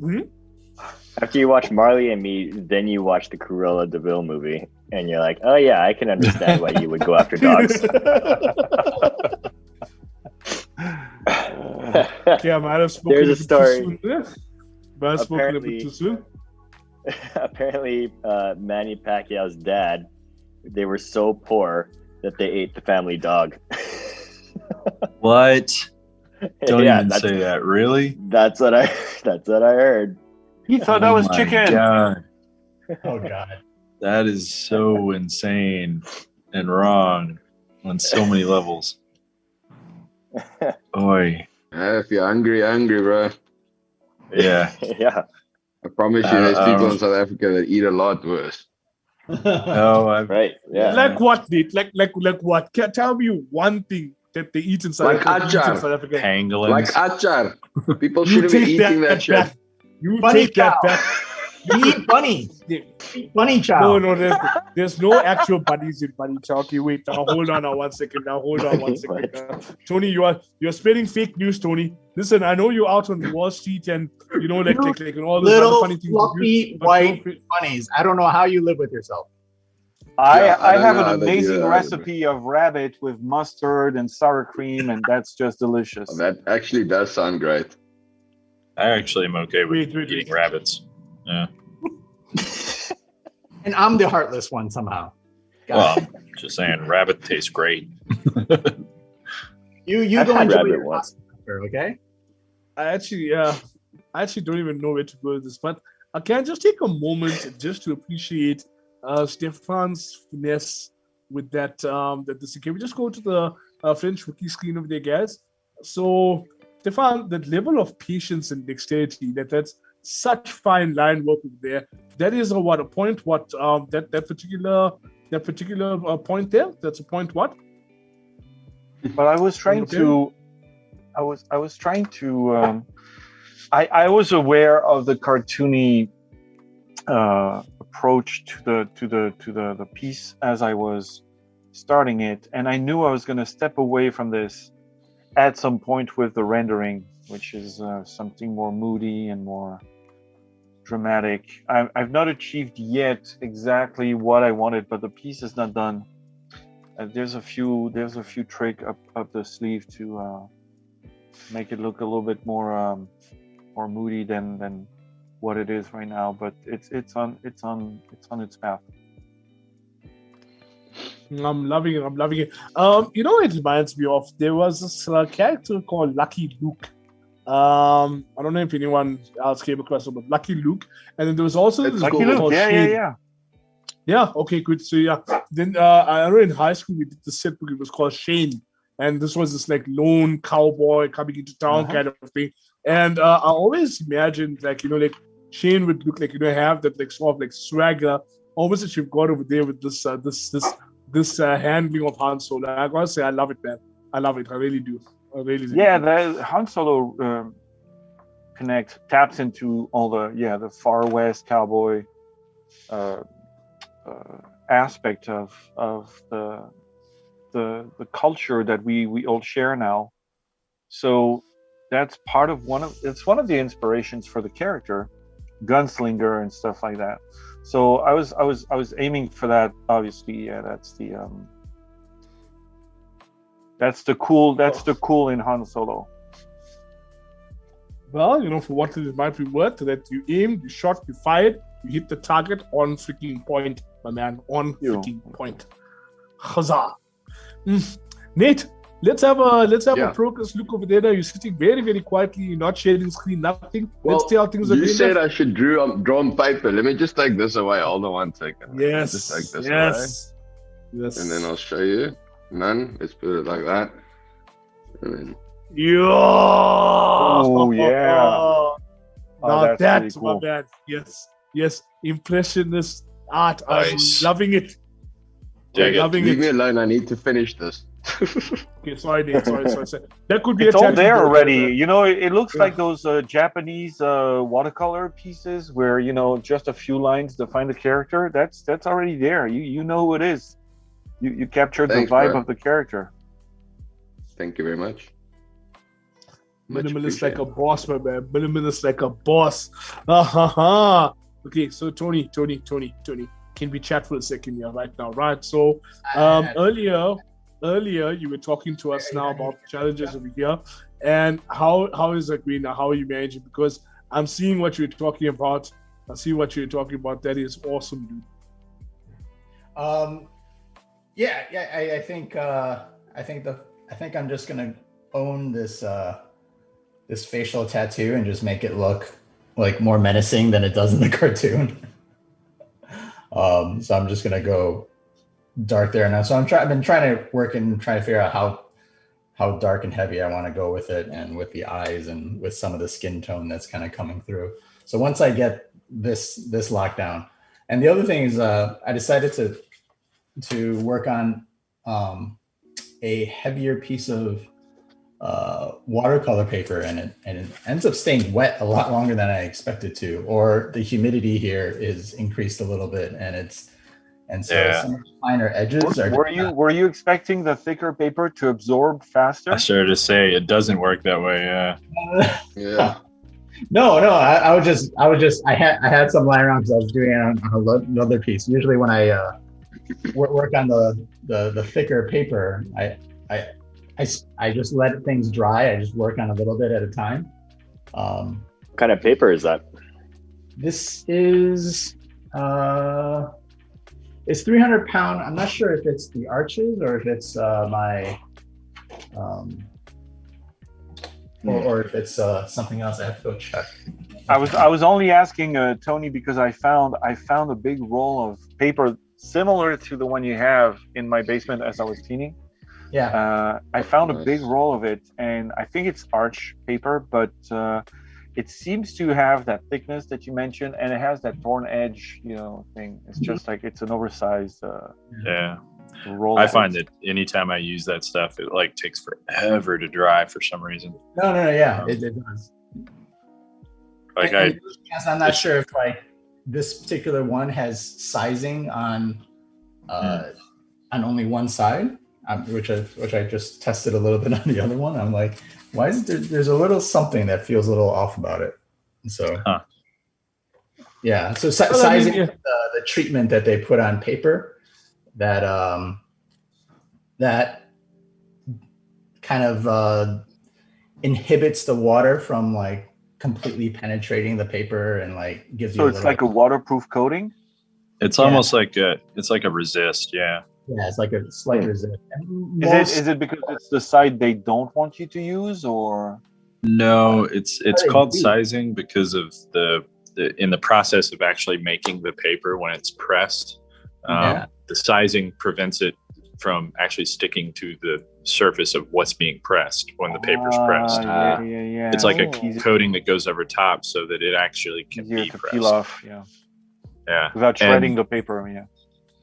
After you watch Marley and Me, then you watch the Cruella de Vil movie, and you're like, oh yeah, I can understand why you would go after dogs. Yeah, I might have spoken There's a bit story. too soon there. Might have spoken a bit too soon. Apparently, Manny Pacquiao's dad, they were so poor that they ate the family dog. What? Don't Yeah, even say that. Really? That's what I heard. He thought that was my chicken. God. Oh God. That is so insane and wrong on so many levels. Oi. If you're hungry, you're hungry, bro. Yeah. Yeah. I promise you, there's people in South Africa that eat a lot worse. Oh, I've Right. Yeah. Like what, Nate? Like what? Tell me one thing that they eat in South Like achar. Africa. pangolins. Like achar. People You shouldn't be take eating that back. shit. You Bunny take that chow. back. You eat bunnies. Bunny chow. No, there's no actual bunnies in bunny chow. Okay, wait. Now hold on one second. Tony, you're spreading fake news, Tony. Listen, I know you're out on Wall Street and you know like and all those other Little funny things. fluffy but white don't- bunnies. I don't know how you live with yourself. I don't have know an how they do amazing that, recipe of rabbit with mustard and sour cream, and that's just delicious. That actually does sound great. I actually am okay with Wait. eating rabbits. Yeah. And I'm the heartless one somehow. Well, I'm just saying, rabbit tastes great. You I've go had enjoy rabbit your once. pasta, okay? I actually don't even know where to go with this, but I can just take a moment just to appreciate Stephan's finesse with that. Can we just go to the French wiki screen over there, guys? So, Stephan, that level of patience and dexterity, that's such fine line work over there. That is a point? What that particular point there? That's a point what? But I was trying to, I was aware of the cartoony approach to the piece as I was starting it, and I knew I was going to step away from this at some point with the rendering, which is something more moody and more dramatic. I've not achieved yet exactly what I wanted, but the piece is not done. There's a few trick up the sleeve to make it look a little bit more moody than what it is right now. But it's on its path. I'm loving it. It reminds me of, there was this character called Lucky Luke. I don't know if anyone else came across it, but Lucky Luke. And then there was also this Lucky girl Luke, called yeah, Shane. yeah. Yeah, okay, good. So yeah, then I know in high school we did the set book. It was called Shane, and this was this like lone cowboy coming into town kind of thing. And I always imagined like Shane would look like have that like sort of like swagger, almost that you've got over there with this handling of Han Solo. I gotta say, I love it, man. I love it. I really do. Yeah, the Han Solo taps into all the Far West cowboy aspect of the culture that we all share now. So that's part of one of the inspirations for the character, gunslinger and stuff like that. So I was aiming for that. Obviously, yeah, that's the cool in Han Solo. Well, for what it might be worth, that you aimed, you shot, you fired, you hit the target on freaking point, my man, on freaking point. Huzzah! Nate, let's have a progress look over there. Now you're sitting very, very quietly, you're not sharing screen, nothing. Well, let's see how things are you going. said I should draw on paper. Let me just take this away. Hold on 1 second. Yes. Just take this away. Yes. And then I'll show you. None. Let's put it like that. And then. Yeah. Oh yeah. Now that's really cool. my man. Yes. Impressionist art. Nice. I'm loving it. Leave me alone. I need to finish this. Okay, sorry, Nate. Sorry. That could be It's a all tattoo there board. already. It looks like those Japanese watercolor pieces where just a few lines define the character. That's already there. You know who it is. You captured Thanks, the vibe bro. of the character. Thank you very much. Minimalist like a boss, my man. Minimalist like a boss. Okay, so Tony, can we chat for a second here right now, right? So earlier you were talking to us now about the challenges over here, and how is that going now? How are you managing? Because I'm seeing what you're talking about. I see what you're talking about. That is awesome, dude. I think I'm just gonna own this this facial tattoo and just make it look like more menacing than it does in the cartoon. So I'm just gonna go dark there now. So I've been trying to work and try to figure out how dark and heavy I want to go with it, and with the eyes and with some of the skin tone that's kind of coming through. So once I get this locked down, and the other thing is I decided to work on a heavier piece of watercolor paper, and it ends up staying wet a lot longer than I expected to, or the humidity here is increased a little bit, and so some finer edges are. Were you expecting the thicker paper to absorb faster? I started to say it doesn't work that way. Yeah. No, I had some lying around because I was doing it on another piece. Usually when I work on the thicker paper, I just let things dry. I just work on a little bit at a time. What kind of paper is that? This is it's 300 pound. I'm not sure if it's the Arches or if it's my or if it's something else. I have to go check. I was only asking Tony because I found a big roll of paper similar to the one you have in my basement as I was cleaning. Yeah. I found a big roll of it, and I think it's arch paper, but it seems to have that thickness that you mentioned, and it has that torn edge, thing. It's just like it's an oversized roll. I find that anytime I use that stuff, it like takes forever to dry for some reason. No, it does. Like I'm not sure if like this particular one has sizing on only one side, which I just tested a little bit on the other one. I'm like, why is it there's a little something that feels a little off about it? So so sizing the treatment that they put on paper that kind of inhibits the water from like completely penetrating the paper and like gives you. So it's like a waterproof coating. It's almost like a resist. Yeah, it's like a slight resist. Is it because it's the side they don't want you to use, or? No, it's called sizing because of the in the process of actually making the paper when it's pressed. The sizing prevents it from actually sticking to the surface of what's being pressed when the paper's pressed. It's like a coating that goes over top so that it actually can be pressed. Peel off, without shredding the paper.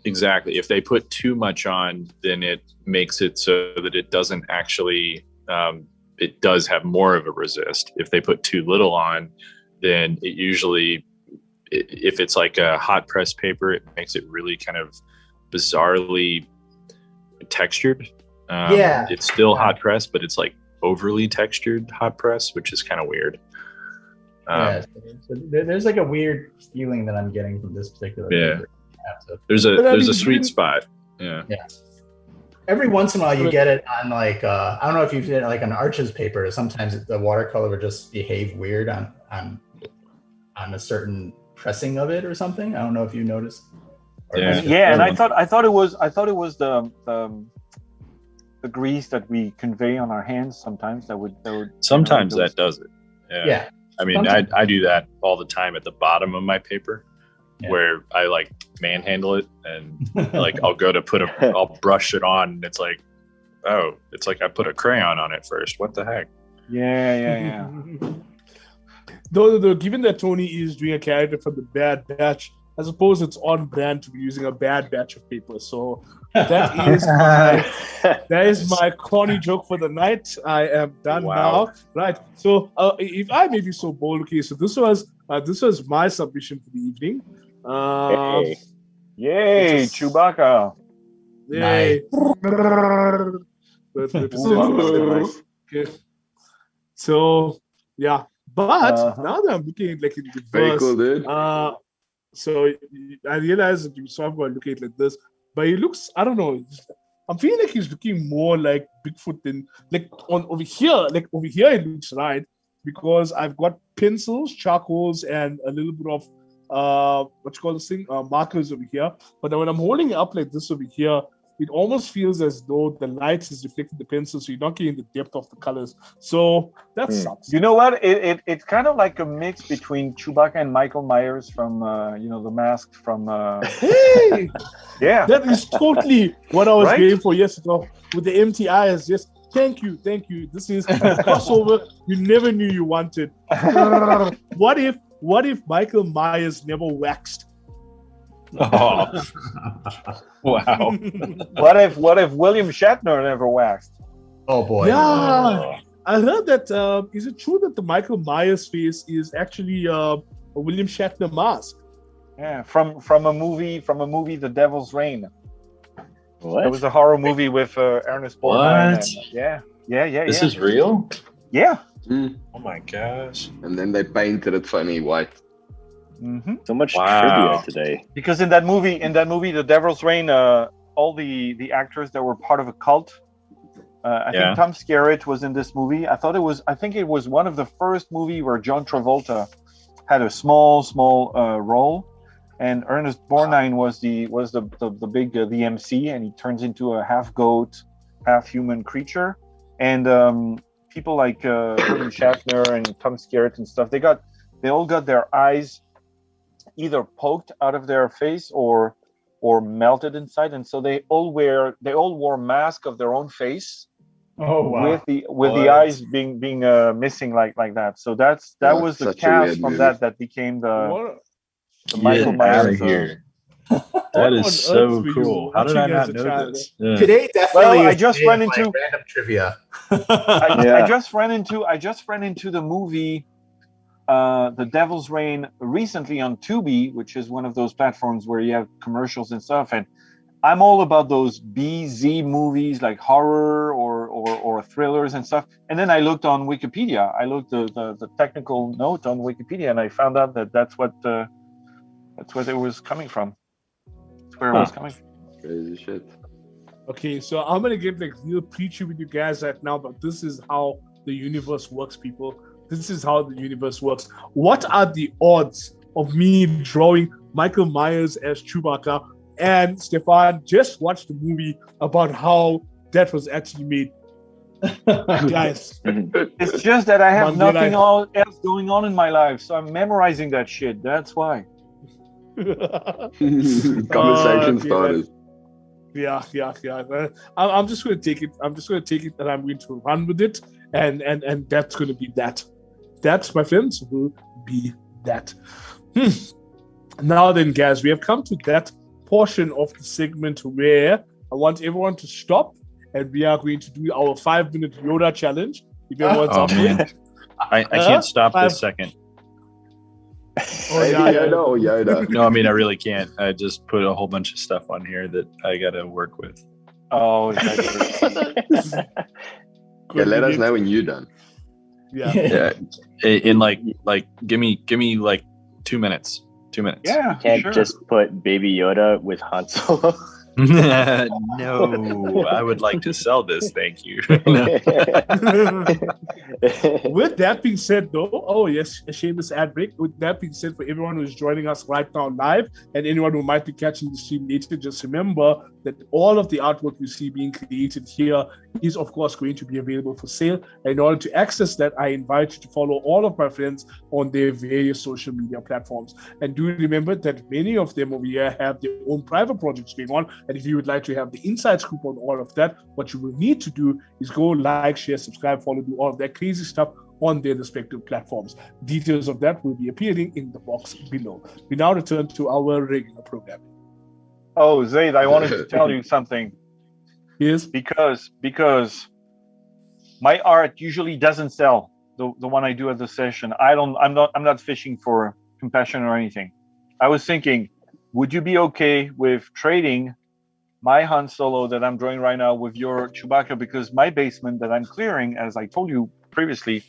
Exactly. If they put too much on, then it makes it so that it doesn't actually it does have more of a resist. If they put too little on, then it usually, if it's like a hot press paper, it makes it really kind of bizarrely textured. It's still hot press, but it's like overly textured hot press, which is kind of weird. So there's like a weird feeling that I'm getting from this particular paper. There's a sweet spot. Yeah. Every once in a while you get it on like I don't know if you've did it like on Arches paper. Sometimes the watercolor would just behave weird on a certain pressing of it or something. I don't know if you noticed. And I thought it was the grease that we convey on our hands sometimes that would sometimes that does it. Yeah. I mean, I do that all the time at the bottom of my paper, where I like manhandle it and like I'll brush it on, and it's like, oh, it's like I put a crayon on it first. What the heck? Yeah. Though, given that Tony is doing a character from the Bad Batch, I suppose it's on brand to be using a bad batch of paper. So that is my corny joke for the night. I am done now. Right. So if I may be so bold, okay. So this was my submission for the evening. Yay, Chewbacca! Yay! Nice. Okay. So yeah, but now that I'm looking like in reverse, Very cool, dude. So I realized that you saw him going looking like this, but he looks, I don't know. I'm feeling like he's looking more like Bigfoot than like over here. Like over here, it looks right because I've got pencils, charcoals, and a little bit of what you call this thing, markers over here. But then when I'm holding it up like this over here, it almost feels as though the light is reflecting the pencil, so you're not getting the depth of the colors. So that sucks. You know what? It's kind of like a mix between Chewbacca and Michael Myers from the Mask from. Hey, yeah, that is totally what I was Right? going for yesterday with the empty eyes. Yes, thank you. This is a crossover you never knew you wanted. What if Michael Myers never waxed? Oh, wow. What if William Shatner never waxed? Oh boy. Yeah, I heard that. Is it true that the Michael Myers face is actually a William Shatner mask? Yeah, from a movie, The Devil's Reign. What? It was a horror movie with Ernest Borgnine. What? Yeah. This is real? Yeah. Oh my gosh. And then they painted it funny white. Mm-hmm. So much Wow. trivia today. Because in that movie, The Devil's Reign, all the actors that were part of a cult. I think Tom Skerritt was in this movie. I think it was one of the first movie where John Travolta had a small role, and Ernest Borgnine was the big the MC, and he turns into a half goat, half human creature. And people like William Shatner and Tom Skerritt and stuff, they all got their eyes either poked out of their face or melted inside, and so they all wore mask of their own face. Oh wow! With the eyes being missing like that. So that was the cast from that became the Michael Myers. Here. That is so cool. How did I not know this? Yeah. Today definitely. Well, I just ran into random trivia. I just ran into the movie The Devil's Reign recently on Tubi, which is one of those platforms where you have commercials and stuff. And I'm all about those BZ movies, like horror or thrillers and stuff. And then I looked on Wikipedia. I looked the technical note on Wikipedia, and I found out that's what it was coming from. That's where it was coming from. Crazy shit. Okay, so I'm gonna get like real preachy with you guys right now, but this is how the universe works, people. This is how the universe works. What are the odds of me drawing Michael Myers as Chewbacca and Stephan just watched the movie about how that was actually made? Guys. It's just that I have nothing else going on in my life, so I'm memorizing that shit. That's why. Conversation starters. Yeah. I'm just going to take it. I'm just going to take it and I'm going to run with it. And that's going to be that. That, my friends, will be that. Now then, guys, we have come to that portion of the segment where I want everyone to stop and we are going to do our 5-minute Yoda challenge. If everyone's up for it. I can't stop this second. Oh, yeah. Yoda. No, I mean, I really can't. I just put a whole bunch of stuff on here that I got to work with. Oh, Yeah, let us know when you're done. Yeah. In like give me like 2 minutes. 2 minutes. Yeah, Can't sure. just put Baby Yoda with Han Solo. No, I would like to sell this. Thank you. With that being said, though, oh yes, a shameless ad break. With that being said, for everyone who is joining us right now live and anyone who might be catching the stream later, just remember that all of the artwork you see being created here is, of course, going to be available for sale. And in order to access that, I invite you to follow all of my friends on their various social media platforms. And do remember that many of them over here have their own private projects going on. And if you would like to have the inside scoop on all of that, what you will need to do is go like, share, subscribe, follow, do all of that crazy stuff on their respective platforms. Details of that will be appearing in the box below. We now return to our regular programming. Oh, Zaid, I wanted to tell you something. Yes. Because my art usually doesn't sell. The one I do at the session. I'm not fishing for compassion or anything. I was thinking, would you be okay with trading my Han Solo that I'm drawing right now with your Chewbacca? Because my basement that I'm clearing, as I told you previously,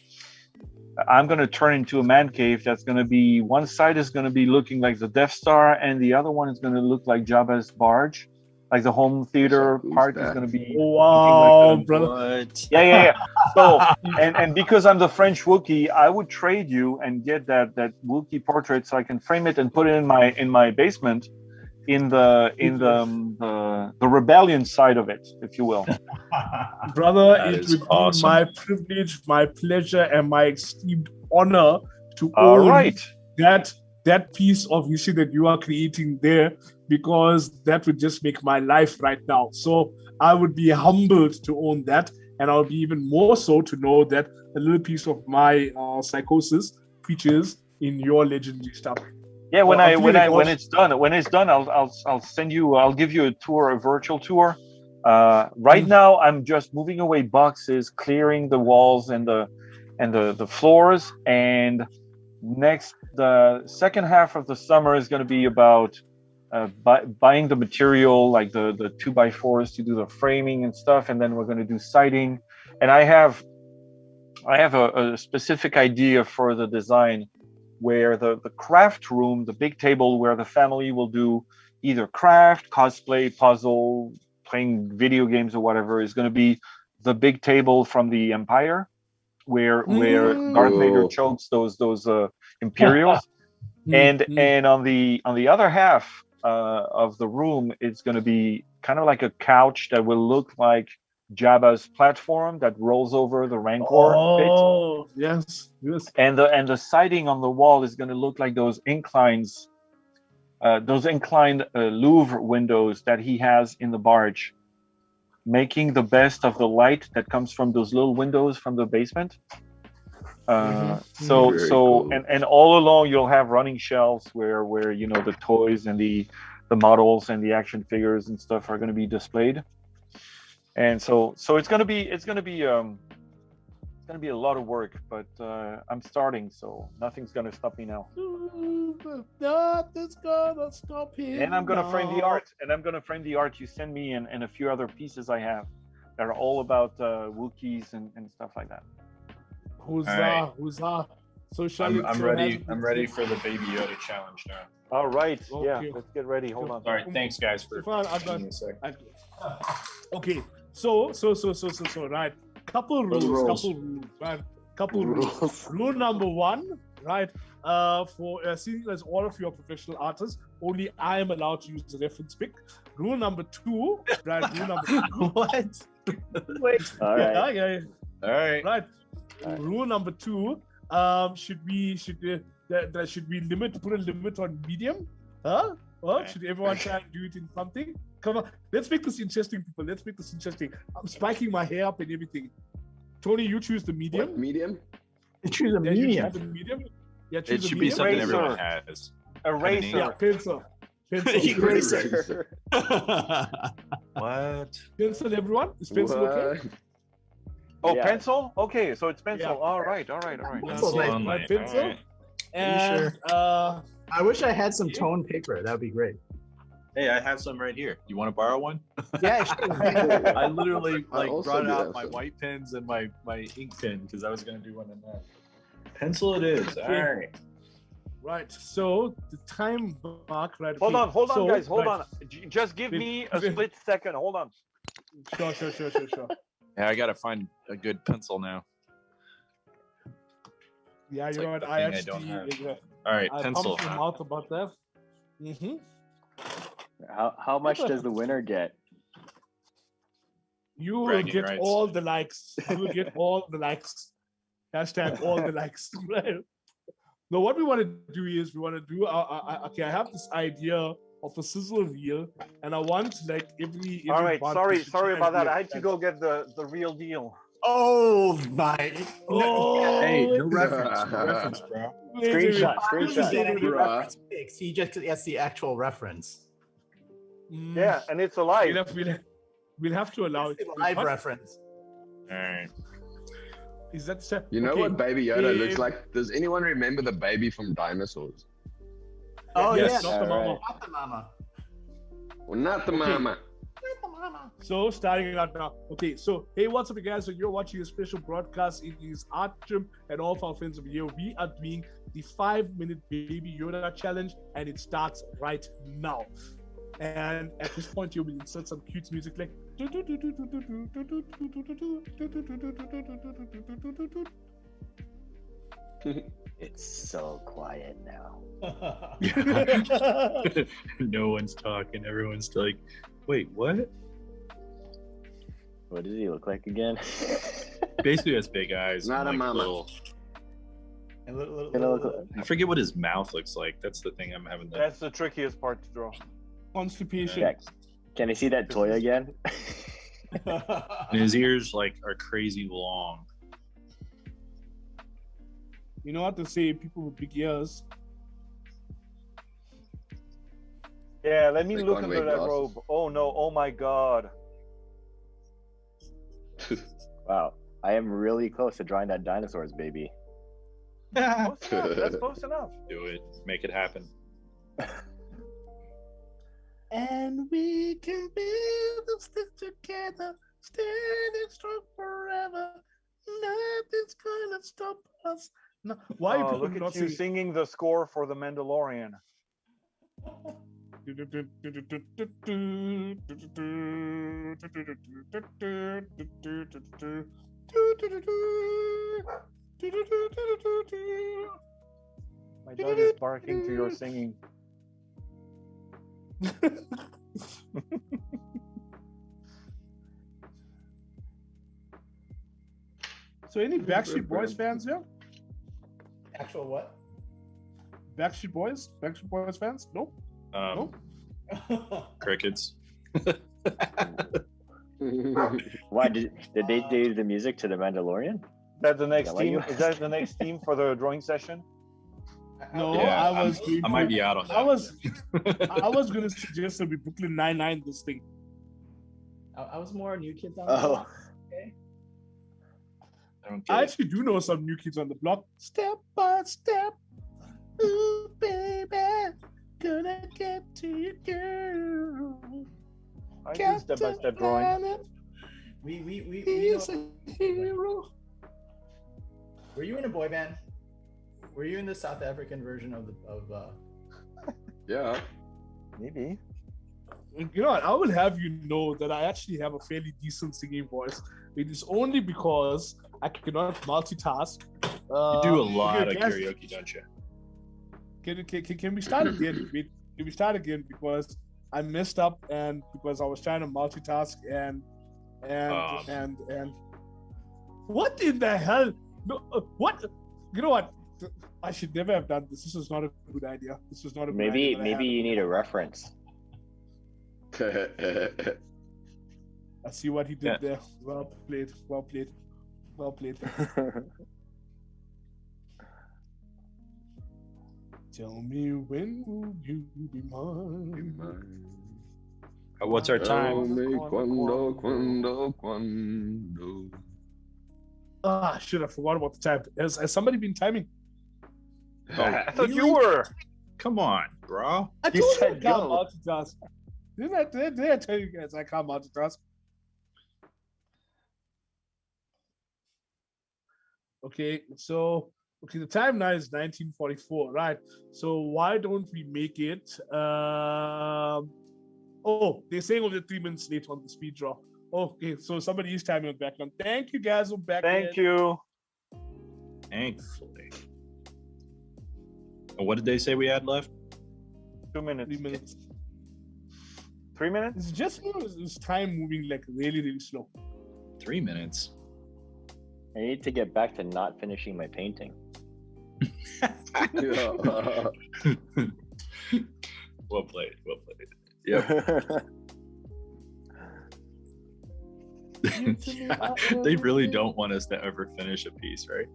I'm going to turn into a man cave. That's going to be, one side is going to be looking like the Death Star, and the other one is going to look like Jabba's barge. Like the home theater part is going to be. Wow, like brother! What? Yeah. So, and because I'm the French Wookiee, I would trade you and get that Wookiee portrait so I can frame it and put it in my basement, in the rebellion side of it, if you will. Brother, That it is would awesome. be my privilege, my pleasure, and my esteemed honor to All own right. that piece of history that you are creating there, because that would just make my life right now. So I would be humbled to own that, and I'll be even more so to know that a little piece of my psychosis features in your legendary stuff. Yeah, when it's done, I'll send you. I'll give you a virtual tour. Right now, I'm just moving away boxes, clearing the walls and the floors. And the second half of the summer is going to be about buying the material, like the 2x4s to do the framing and stuff. And then we're going to do siding. And I have a specific idea for the design, where the craft room, the big table where the family will do either craft, cosplay, puzzle, playing video games or whatever, is going to be the big table from the Empire, where Darth Vader chokes those Imperials, and on the other half of the room, it's going to be kind of like a couch that will look like Jabba's platform that rolls over the Rancor pit. Oh, yes. And the siding on the wall is going to look like those inclined Louvre windows that he has in the barge, making the best of the light that comes from those little windows from the basement. So cool. and all along you'll have running shelves where the toys and the models and the action figures and stuff are going to be displayed. And so it's going to be a lot of work, but I'm starting, so nothing's going to stop me now. Nothing's gonna stop him. And I'm going to frame the art. You send me and a few other pieces I have that are all about Wookiees and stuff like that. Huzzah. So I'm ready for the Baby Yoda challenge now. All right. Okay. Yeah, let's get ready. Hold on. All right, thanks guys for Stephan, I'm giving done. me a sec. Okay, so right. Couple rules, right? Couple rules. Rule number one, right? For seeing as all of you are professional artists, only I am allowed to use the reference pic. Rule number two, right? Rule number two. What? Wait. All right. Yeah. All right. Right. Rule number two. Should we put a limit on medium? Huh? Should everyone try and do it in something? Come on, let's make this interesting, people. Let's make this interesting. I'm spiking my hair up and everything. Tony, you choose the medium. What, medium? You choose a Yeah, medium. you choose the medium. Yeah, choose It the should be medium. something Eraser. everyone has. Eraser. Yeah, pencil. Eraser. What? Pencil, everyone. Is pencil okay? Oh, Yeah. pencil? Okay, so it's pencil. Yeah. All right. Pencil's nice. My pencil. And I wish I had some toned paper. That would be great. Hey, I have some right here. You want to borrow one? Yeah, sure. I literally I also brought do out have my some. white pens and my ink pen because I was gonna do one in that. Pencil it is. All right. right. So the time mark, right? Hold on, so, guys. Hold right. on. Just give me a split second. Hold on. Sure. Yeah, I gotta find a good pencil now. Yeah, It's you know like what? the I thing I don't actually. have. All right, I pencil. pumped him out about that. Mm-hmm. How much does the winner get? You will Bragging get rights. all the likes. You will get all the likes. Hashtag all the likes. Right. No, what we want to do is okay, I have this idea of a sizzle reel, and I want like every All right. month Sorry we should try about and that. do I it. had to go get the real deal. Oh my! Hey, no it's- reference, no reference, bro. Screenshot. Reference pics. He just gets the actual reference. Mm, Yeah, and it's alive. We'll have to allow it. It's the live What? reference. All right. Is that set? You know okay. what Baby Yoda looks If- like? Does anyone remember the baby from Dinosaurs? Oh Yes, yeah, not the mama. not the mama. Well, not the Okay. mama. So starting it out now. Okay, so hey, what's up, you guys? So you're watching a special broadcast. It is Artchimp and all of our friends over here. We are doing the 5-minute Baby Yoda challenge, and it starts right now. And at this point, you will insert some cute music like. It's so quiet now. No one's talking. Everyone's like, "Wait, what?" What does he look like again? Basically, has big eyes. Not and a mama. I forget what his mouth looks like. That's the thing I'm having. That's the trickiest part to draw. Constipation. Yeah. Can I see that toy again? And his ears are crazy long. You know what to say, people with big ears. Yeah, let me They look can't under wear that glasses. robe. Oh no, oh my god. Wow, I am really close to drawing that dinosaurs, baby. Close enough. That's close enough. Do it. Make it happen. And we can build and stick together, standing strong forever. Nothing's gonna stop us. No. Why are Oh, people look not at you singing? singing the score for the Mandalorian. My dog is barking to your singing. So any Backstreet Boys fans here? Actual what? Backstreet Boys? Backstreet Boys fans? Nope. Nope. Crickets. Why did they do the music to the Mandalorian? That's the next Is that why team. you- Is that the next team for the drawing session? No, Yeah, I was. I might be out on that. I was gonna suggest that we Brooklyn Nine-Nine this thing. I was more New Kids on Oh, Okay. I don't get I it. actually do know some new kids on the block. Step by step, ooh baby, gonna get to you, girl. I do step-by-step drawing. Planet We is know, a hero. were you in a boy band? Were you in the South African version of Yeah. Maybe. You know what? I will have you know that I actually have a fairly decent singing voice. It is only because I cannot multitask. You do a lot of guys, karaoke, don't you? Can we start again? Wait, can we start again? Because I messed up and because I was trying to multitask and what in the hell? No, what? You know what? I should never have done this. This is not a good idea. This is not a good maybe idea. you need a reference. I see what he did there. Well played. Well played. Well played. Tell me when will you be mine? What's our time? Quando. Ah, shit! I forgot about the time. Has somebody been timing? I thought you were. Come on, bro. I You told you I said can't go. multitask. Did I tell you guys I can't multitask? Okay, so the time now is 1944, right? So why don't we make it? Oh, they're saying only 3 minutes late on the speed draw. Okay, so somebody is timing on background. Thank you guys. I'm back. Thank you. Thankfully. What did they say we had left? 2 minutes. 3 minutes. 3 minutes? It's just it's time moving like really, really slow. 3 minutes. I need to get back to not finishing my painting. Well played. Well played. Yep. They really don't want us to ever finish a piece, right?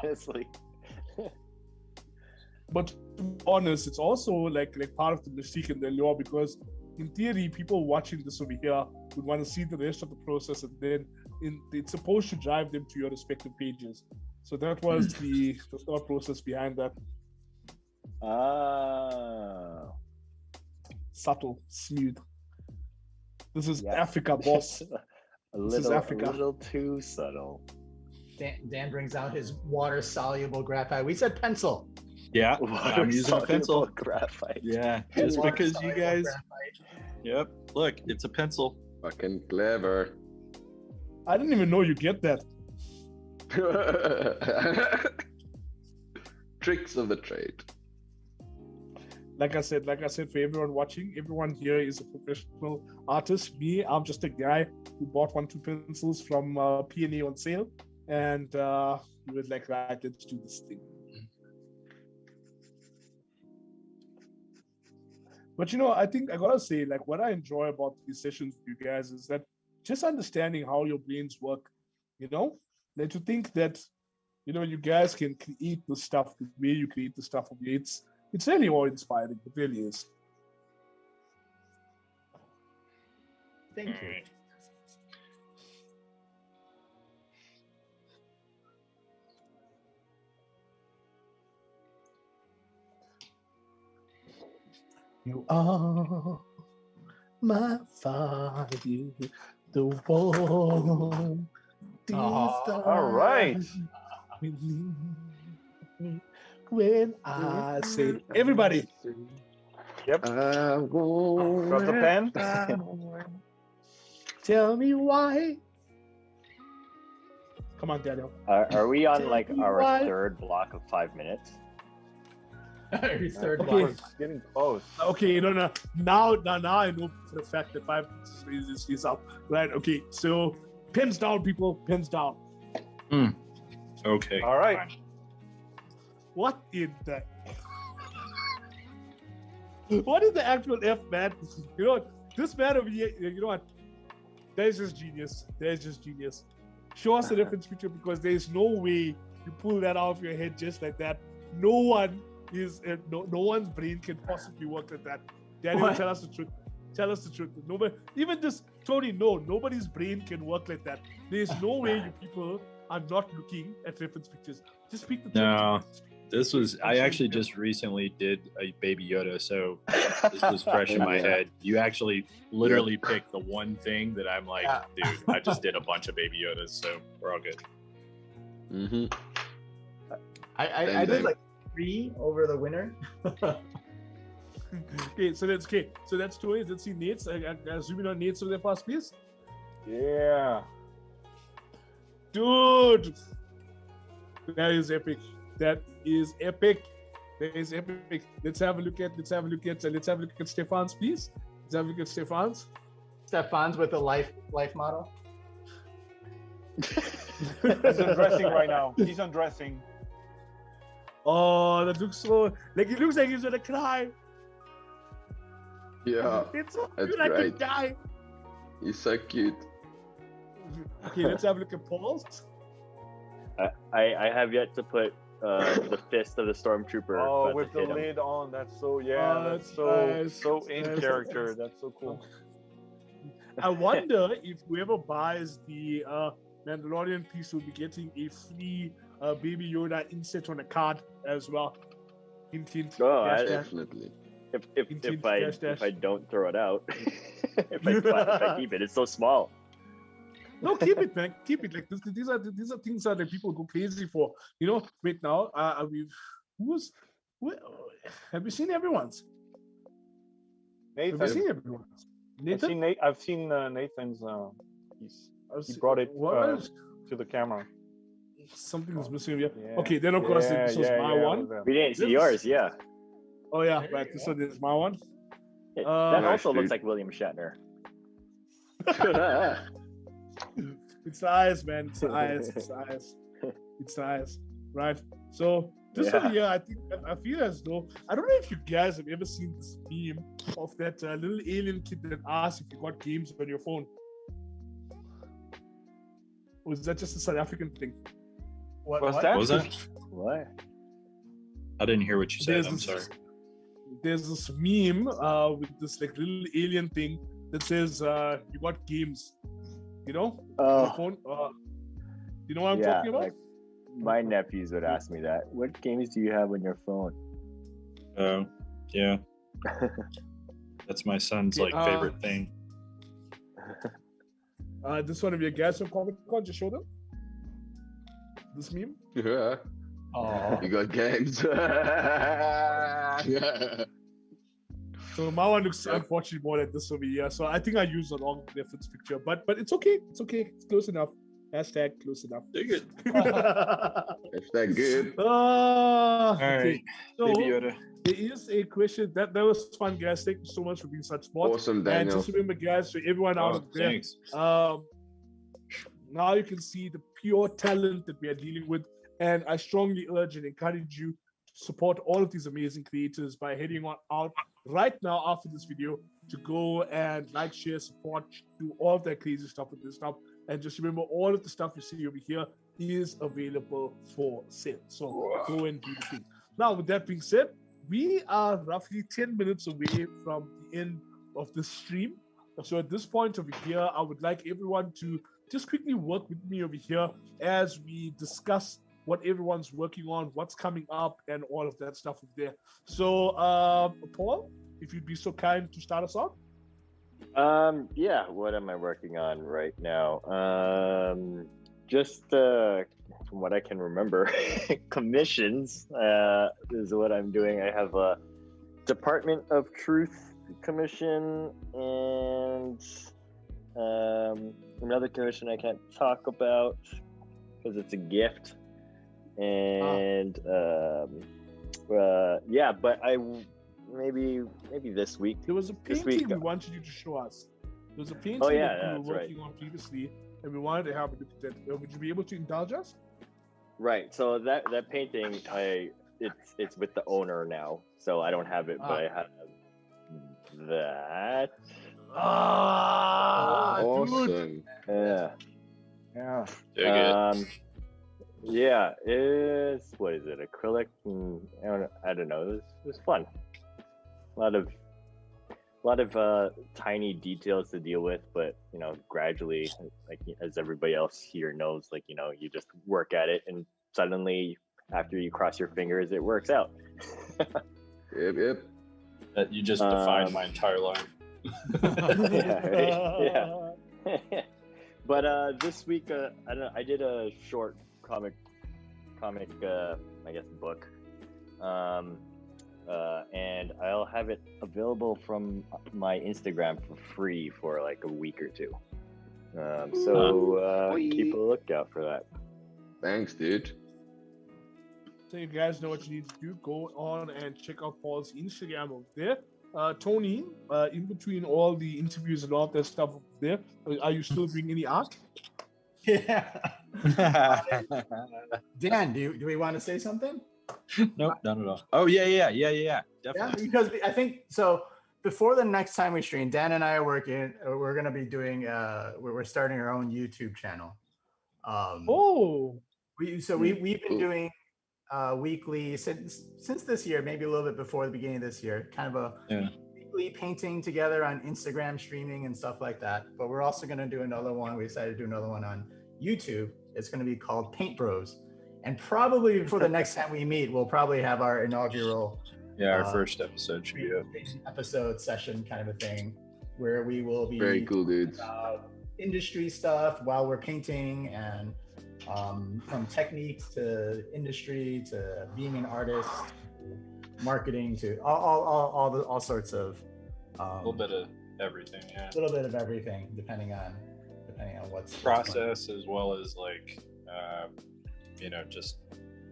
Honestly. But to be honest, it's also like part of the mystique and the lore because in theory, people watching this over here would want to see the rest of the process, and then it's supposed to drive them to your respective pages. So that was the thought process behind that. Ah. Subtle, smooth. This is Yeah. Africa, boss. a This is Africa. little too subtle. Dan brings out his water-soluble graphite. We said pencil. Yeah, I'm using a pencil. Graphite. Yeah, just because you Water-soluble guys. graphite. Yep. Look, it's a pencil. Fucking clever. I didn't even know you get that. Tricks of the trade. Like I said, for everyone watching, everyone here is a professional artist. Me, I'm just a guy who bought 1-2 pencils from P&A on sale, and he was like, right, let's do this thing. But I think I gotta say, like, what I enjoy about these sessions with you guys is that just understanding how your brains work. Like to think that, you guys can create the stuff the way you create the stuff. It's really awe-inspiring. It really is. Thank you. You are my fide, the one. All right. When I say, everybody. Yep. Drop the pen. Tell me why. Come on, Daniel. Are we on Tell like me our why. third block of 5 minutes? Your third Okay. one. It's getting close. Okay, no. Now I know for the fact that 5 minutes is up. Right, okay. So, pens down, people. Pens down. Okay. All right. What in the... What is the actual F, man? You know what? This man over here, you know what? There's just genius. Show us the reference picture, because there's no way you pull that out of your head just like that. No one's brain can possibly work like that. Daniel, What? tell us the truth. Nobody, even this Tony, nobody's brain can work like that. There's no way you people are not looking at reference pictures. Just speak the truth. No, this was. I actually just recently did a Baby Yoda, so this was fresh in my head. You actually literally picked the one thing that I'm like, dude, I just did a bunch of Baby Yodas, so we're all good. Mm-hmm. I did like 3 over the winter. Okay, so that's okay. So that's Tony. Let's see Nate's. I zoom in on Nate's over there fast, please. Yeah. Dude, that is epic. Let's have a look at Stephan's, please. Let's have a look at Stephan's. Stephan's with a life model. He's undressing right now. He's undressing. Oh, that looks so like it looks like he's gonna cry. Yeah, It's so that's cute, I right. could die. He's so cute. Okay, let's have a look at Paul's. I have yet to put the fist of the stormtrooper. Oh, but with to the hit him. lid on. That's so that's so in nice. character. That's so cool. I wonder if whoever buys the Mandalorian piece will be getting a free Baby Yoda inset on a card as well. Hint, hint. Oh, dash, I- dash. Definitely. If I don't throw it out, if I keep it, it's so small. No, keep it, man. Keep it. Like these are things that like, people go crazy for. Wait now. Have you seen everyone's? Have you seen Nathan. everyone's? Nathan? I've seen Nathan's piece. I've He seen- brought it What? to the camera. Something is missing here. Yeah. Okay, then of course this was my one. We didn't see This- yours, yeah. Oh yeah, There right. you So this is my one. That Nice, also looks dude. like William Shatner. It's the eyes, man. It's the eyes. It's the eyes. It's the eyes. Right. So this one here, I feel as though I don't know if you guys have ever seen this meme of that little alien kid that asks if you got games on your phone. Or is that just a South African thing? What's that? What was that? What? I didn't hear what you said. I'm There's sorry. this- There's this meme with this like little alien thing that says you got games. On your Oh, phone. You know what I'm yeah. talking about? Like, my nephews would ask me that. What games do you have on your phone? Yeah. That's my son's like favorite thing. This one of your guys from Comic-Con, just show them. This meme. Yeah. Oh, You got games. So my one looks unfortunately more like this over here. So I think I used the wrong reference picture, but it's okay. It's okay. It's close enough. Hashtag close enough. Dig it. Is that good? All Okay. right. So Baby Yoda. there is a question that was fun, guys. Thank you so much for being such smart. Awesome, And Daniel. just remember, guys, for everyone out there, Thanks. now you can see the pure talent that we are dealing with. And I strongly urge and encourage you to support all of these amazing creators by heading on out right now after this video to go and like, share, support, do all of that crazy stuff with this stuff. And just remember, all of the stuff you see over here is available for sale. So go and do the thing. Now, with that being said, we are roughly 10 minutes away from the end of this stream. So at this point over here, I would like everyone to just quickly work with me over here as we discuss what everyone's working on, what's coming up, and all of that stuff over there. So, Paul, if you'd be so kind to start us off. Yeah, what am I working on right now? Just from what I can remember, commissions is what I'm doing. I have a Department of Truth commission and another commission I can't talk about because it's a gift. And yeah, but I maybe this week. There was a painting we wanted you to show us. There was a painting that we were working on previously, and we wanted to have a look at that. Would you be able to indulge us? Right. So that painting, it's with the owner now, so I don't have it, but I have that. Awesome. Dude. Yeah. Yeah. Yeah, it's what is it? Acrylic? I don't know. It was fun. A lot of tiny details to deal with, but gradually, like as everybody else here knows, like you just work at it, and suddenly, after you cross your fingers, it works out. Yep. That you just defined my entire life. Yeah. Right? Yeah. But this week, I did a short comic, I guess, book, and I'll have it available from my Instagram for free for like a week or two. So keep a lookout for that. Thanks, dude. So you guys know what you need to do. Go on and check out Paul's Instagram over there. Tony, in between all the interviews and all that stuff over there, are you still doing any art? Yeah. Dan, do we want to say something? Nope, not at all. Oh yeah, definitely. Yeah, because I think so. Before the next time we stream, Dan and I are working. We're going to be doing. We're starting our own YouTube channel. We've been doing weekly since this year, maybe a little bit before the beginning of this year, kind of a weekly painting together on Instagram streaming and stuff like that. But we're also going to do another one. We decided to do another one on YouTube. It's going to be called Paint Bros. And probably before the next time we meet, we'll probably have our inaugural our first episode should be episode session kind of a thing where we will be Very cool, dudes. Industry stuff while we're painting, and from techniques to industry to being an artist, to marketing to all sorts of a little bit of everything. Yeah, a little bit of everything depending on what's process as well as like just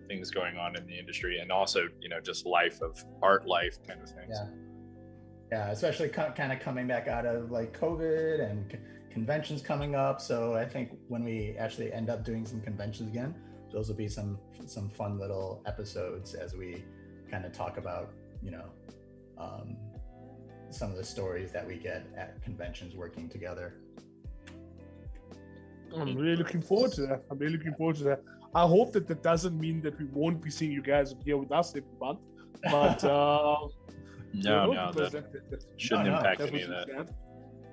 things going on in the industry, and also just life of art life kind of things. Yeah, especially kind of coming back out of like COVID and conventions coming up. So I think when we actually end up doing some conventions again, those will be some fun little episodes as we kind of talk about some of the stories that we get at conventions working together. I'm really looking forward to that. I hope that doesn't mean that we won't be seeing you guys here with us every month. But no, that shouldn't impact any of that.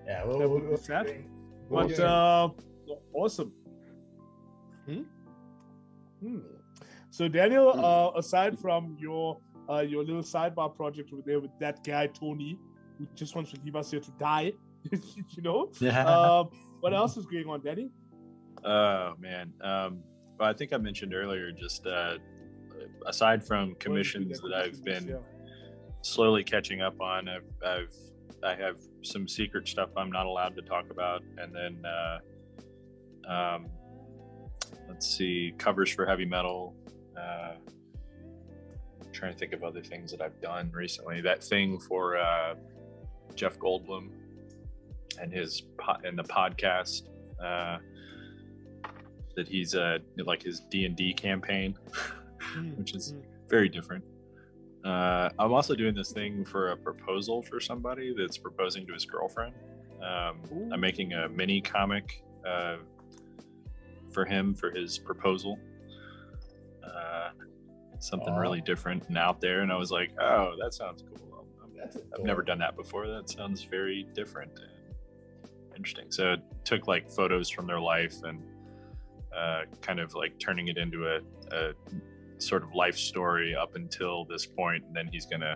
Yeah, we'll sad. But awesome. So Daniel, aside from your little sidebar project over there with that guy Tony, who just wants to leave us here to die, you know. Yeah. What else is going on, Danny? Oh man. Well, I think I mentioned earlier, just aside from commissions that I've been slowly catching up on, I have some secret stuff I'm not allowed to talk about, and then let's see, covers for heavy metal. I'm trying to think of other things that I've done recently. That thing for Jeff Goldblum and the podcast that he's like his D&D campaign, which is very different. I'm also doing this thing for a proposal for somebody that's proposing to his girlfriend. I'm making a mini comic for him for his proposal. Something really different and out there, and I was like, oh, that sounds cool. I've never done that before. That sounds very different and interesting. So it took like photos from their life and kind of like turning it into a sort of life story up until this point, and then he's gonna,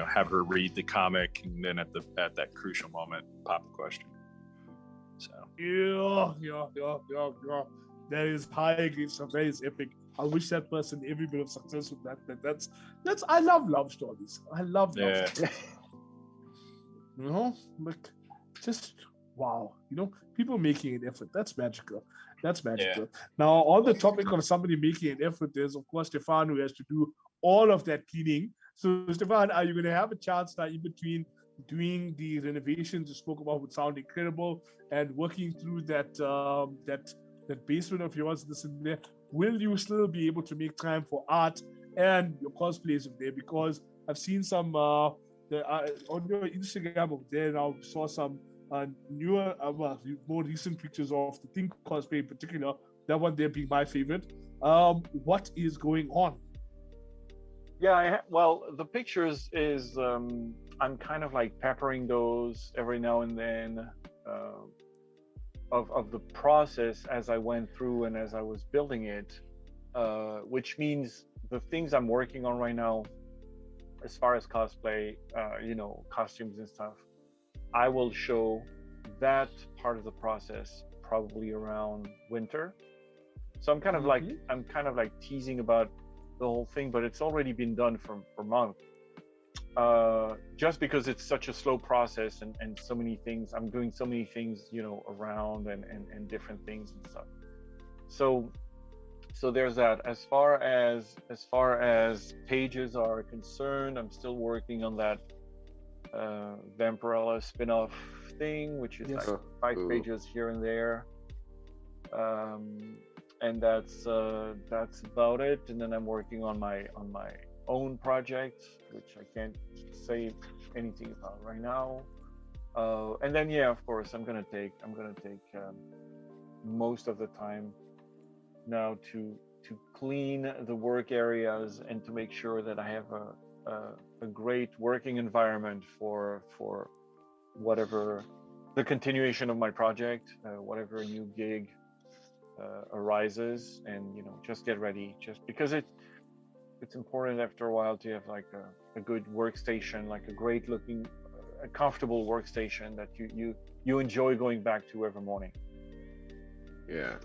have her read the comic, and then at that crucial moment, pop a question. So Yeah. That is high stuff. That is epic. I wish that person every bit of success with that. That's. I love love stories. I love love stories. Like just wow. People making an effort. That's magical. That's magical. Yeah. Now, on the topic of somebody making an effort, there's of course Stephan, who has to do all of that cleaning. So, Stephan, are you going to have a chance now in between doing the renovations you spoke about, which sound incredible, and working through that basement of yours, this and there? Will you still be able to make time for art and your cosplays of there? Because I've seen some on your Instagram over there now. Saw some newer, more recent pictures of the Think cosplay in particular. That one there being my favorite. What is going on? Yeah, the pictures is I'm kind of like peppering those every now and then of the process as I went through and as I was building it, which means the things I'm working on right now, as far as cosplay, costumes and stuff, I will show that part of the process probably around winter. So I'm kind of like teasing about the whole thing, but it's already been done for months. Just because it's such a slow process and so many things, I'm doing so many things, around and different things and stuff. So there's that. As far as pages are concerned, I'm still working on that Vampirella spin-off thing, which is like 5 pages here and there. And that's about it. And then I'm working on my own project, which I can't say anything about right now. And then of course I'm gonna take most of the time now to clean the work areas and to make sure that I have a great working environment for whatever the continuation of my project, whatever new gig arises, and just get ready, just because it's important after a while to have like a good workstation, like a great looking, a comfortable workstation that you enjoy going back to every morning. Yeah,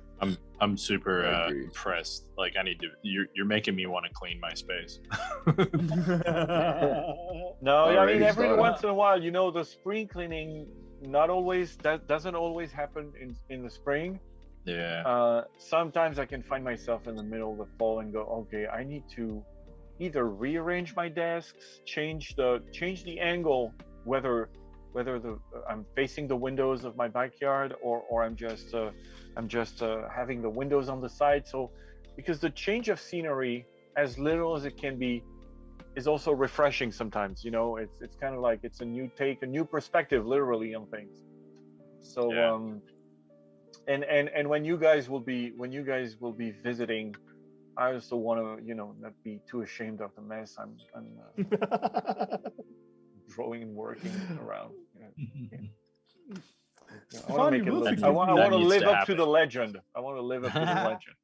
I'm super impressed. Like you're making me want to clean my space. No, I mean every once in a while, the spring cleaning doesn't always happen in the spring. Yeah. Sometimes I can find myself in the middle of the fall and go, okay, I need to either rearrange my desks, change the angle, whether I'm facing the windows of my backyard or I'm just having the windows on the side. So because the change of scenery, as little as it can be, is also refreshing sometimes. It's kind of like it's a new take, a new perspective, literally, on things. So and when you guys will be visiting, I also want to not be too ashamed of the mess I'm drawing and working around. I want to make it. I want to live up to the legend. I want to live up to the legend.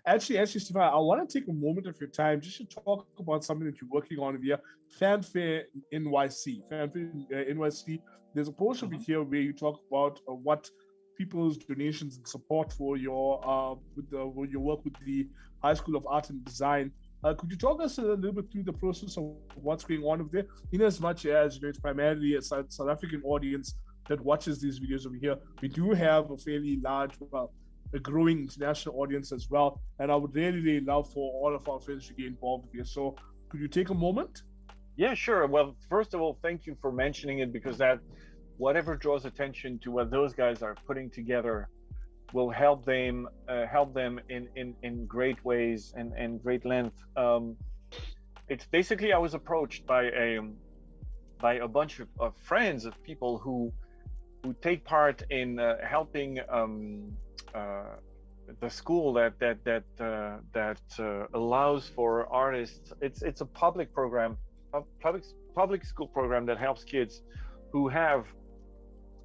Actually, Stephan, I want to take a moment of your time just to talk about something that you're working on here, Fanfare NYC. Fanfare NYC. There's a post over here where you talk about what people's donations and support for your your work with the High School of Art and Design. Could you talk us a little bit through the process of what's going on over there? In as much as it's primarily a South African audience that watches these videos over here, we do have a fairly large, a growing international audience as well. And I would really love for all of our friends to get involved here. So could you take a moment? Yeah, sure. Well, first of all, thank you for mentioning it, because that whatever draws attention to what those guys are putting together will help them in great ways and great length. It's basically, I was approached by a bunch of friends, of people who take part in helping the school that allows for artists. It's a public program, a public school program that helps kids who have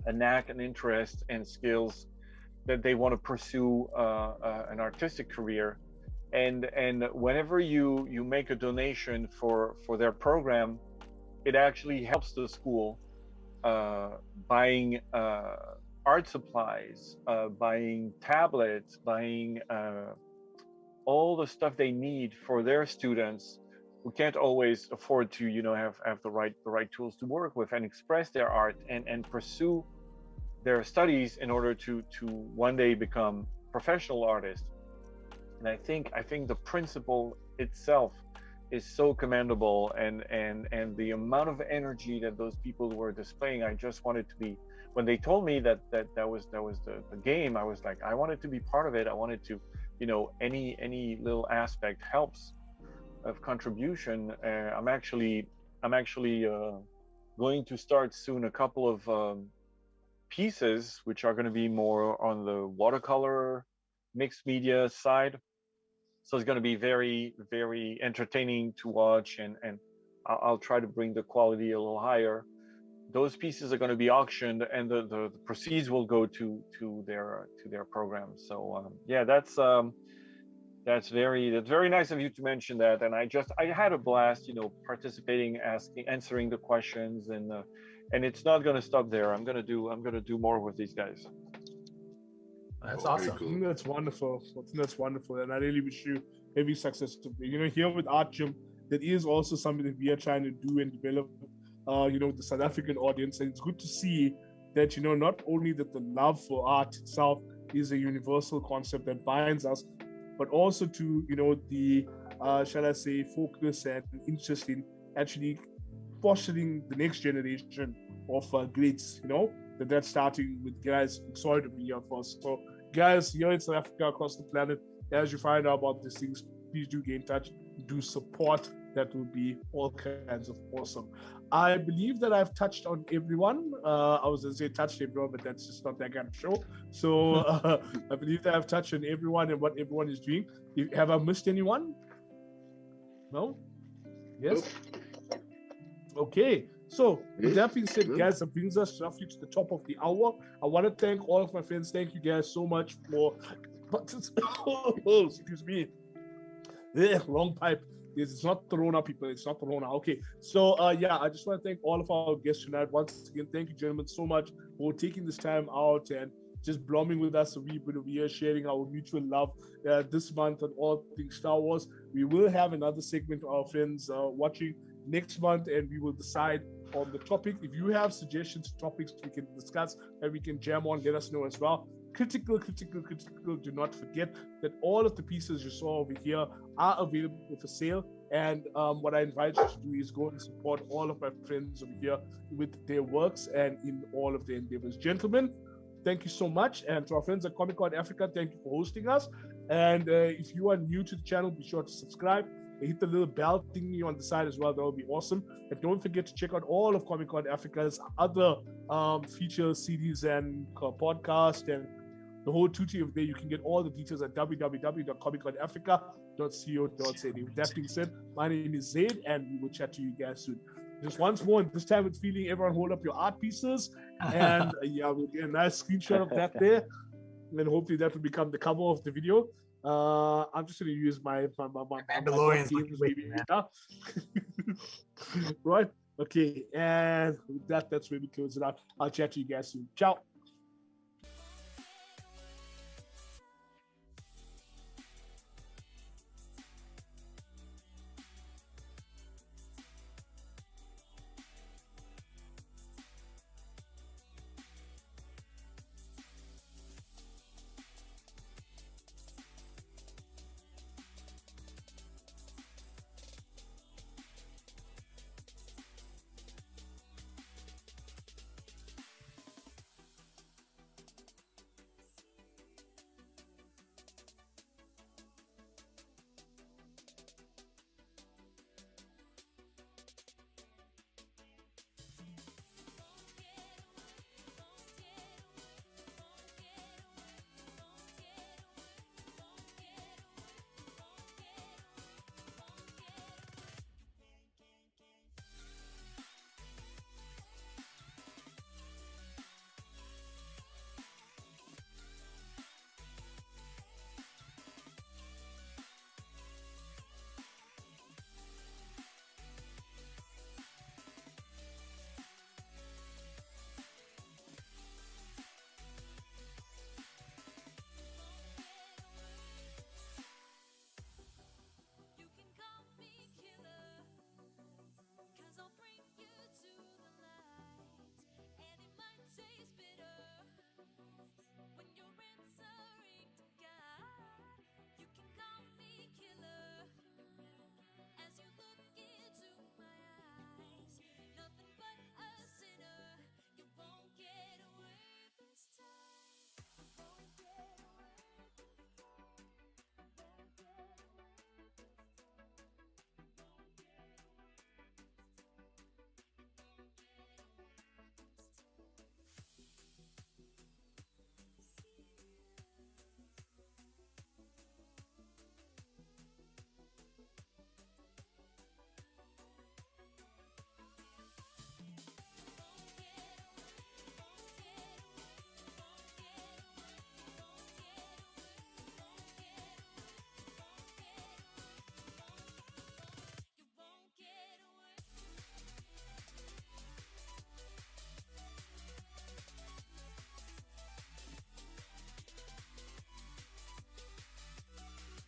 a knack, an interest, and skills that they want to pursue an artistic career. And whenever you make a donation for their program, it actually helps the school buying art supplies, buying tablets, buying all the stuff they need for their students who can't always afford to, have the right tools to work with and express their art and pursue their studies in order to one day become professional artists. And I think the principle itself is so commendable, and the amount of energy that those people were displaying, I just wanted to be. When they told me that was the game, I was like, I wanted to be part of it. I wanted to, any little aspect helps of contribution. I'm actually going to start soon a couple of pieces which are going to be more on the watercolor mixed media side. So it's going to be very, very entertaining to watch, and I'll try to bring the quality a little higher. Those pieces are going to be auctioned, and the proceeds will go to their program. So yeah, that's very nice of you to mention that. And I had a blast, participating, answering the questions, and it's not going to stop there. I'm going to do more with these guys. That's awesome. Cool. That's wonderful. That's wonderful. And I really wish you every success. Here with Artchimp, that is also something that we are trying to do and develop, the South African audience. And it's good to see that, not only that the love for art itself is a universal concept that binds us, but also to, the, shall I say, focus and interest in actually fostering the next generation of greats, that's starting with guys excited to be here for us. So guys here in South Africa, across the planet, as you find out about these things, please do get in touch, do support. That will be all kinds of awesome. I believe that I've touched on everyone. I was going to say touched everyone, but that's just not that kind of show. So I believe that I've touched on everyone and what everyone is doing. Have I missed anyone? No? Yes? Okay. So with that being said, guys, that brings us roughly to the top of the hour. I want to thank all of my friends. Thank you guys so much for excuse me. Wrong pipe. It's not Corona, people. It's not Corona. Okay. So I just want to thank all of our guests tonight. Once again, thank you, gentlemen, so much for taking this time out and just blomming with us a wee bit of here, sharing our mutual love this month on all things Star Wars. We will have another segment of our friends watching next month, and we will decide on the topic. If you have suggestions for topics we can discuss and we can jam on, let us know as well. Critical. Do not forget that all of the pieces you saw over here are available for sale. And what I invite you to do is go and support all of my friends over here with their works and in all of their endeavors. Gentlemen, thank you so much. And to our friends at Comic-Con Africa, thank you for hosting us. And if you are new to the channel, be sure to subscribe. Hit the little bell thingy on the side as well. That would be awesome. And don't forget to check out all of Comic-Con Africa's other feature series and podcasts and the whole tutti of there. You can get all the details at www.comicconafrica.co.za. With that being said, my name is Zaid, and we will chat to you guys soon. Just once more, and this time with feeling, everyone hold up your art pieces. And we'll get a nice screenshot of that there. And then hopefully that will become the cover of the video. I'm just going to use my Mandalorian teams, maybe. Right? Okay, and with that, that's where we close it out. I'll chat to you guys soon. Ciao.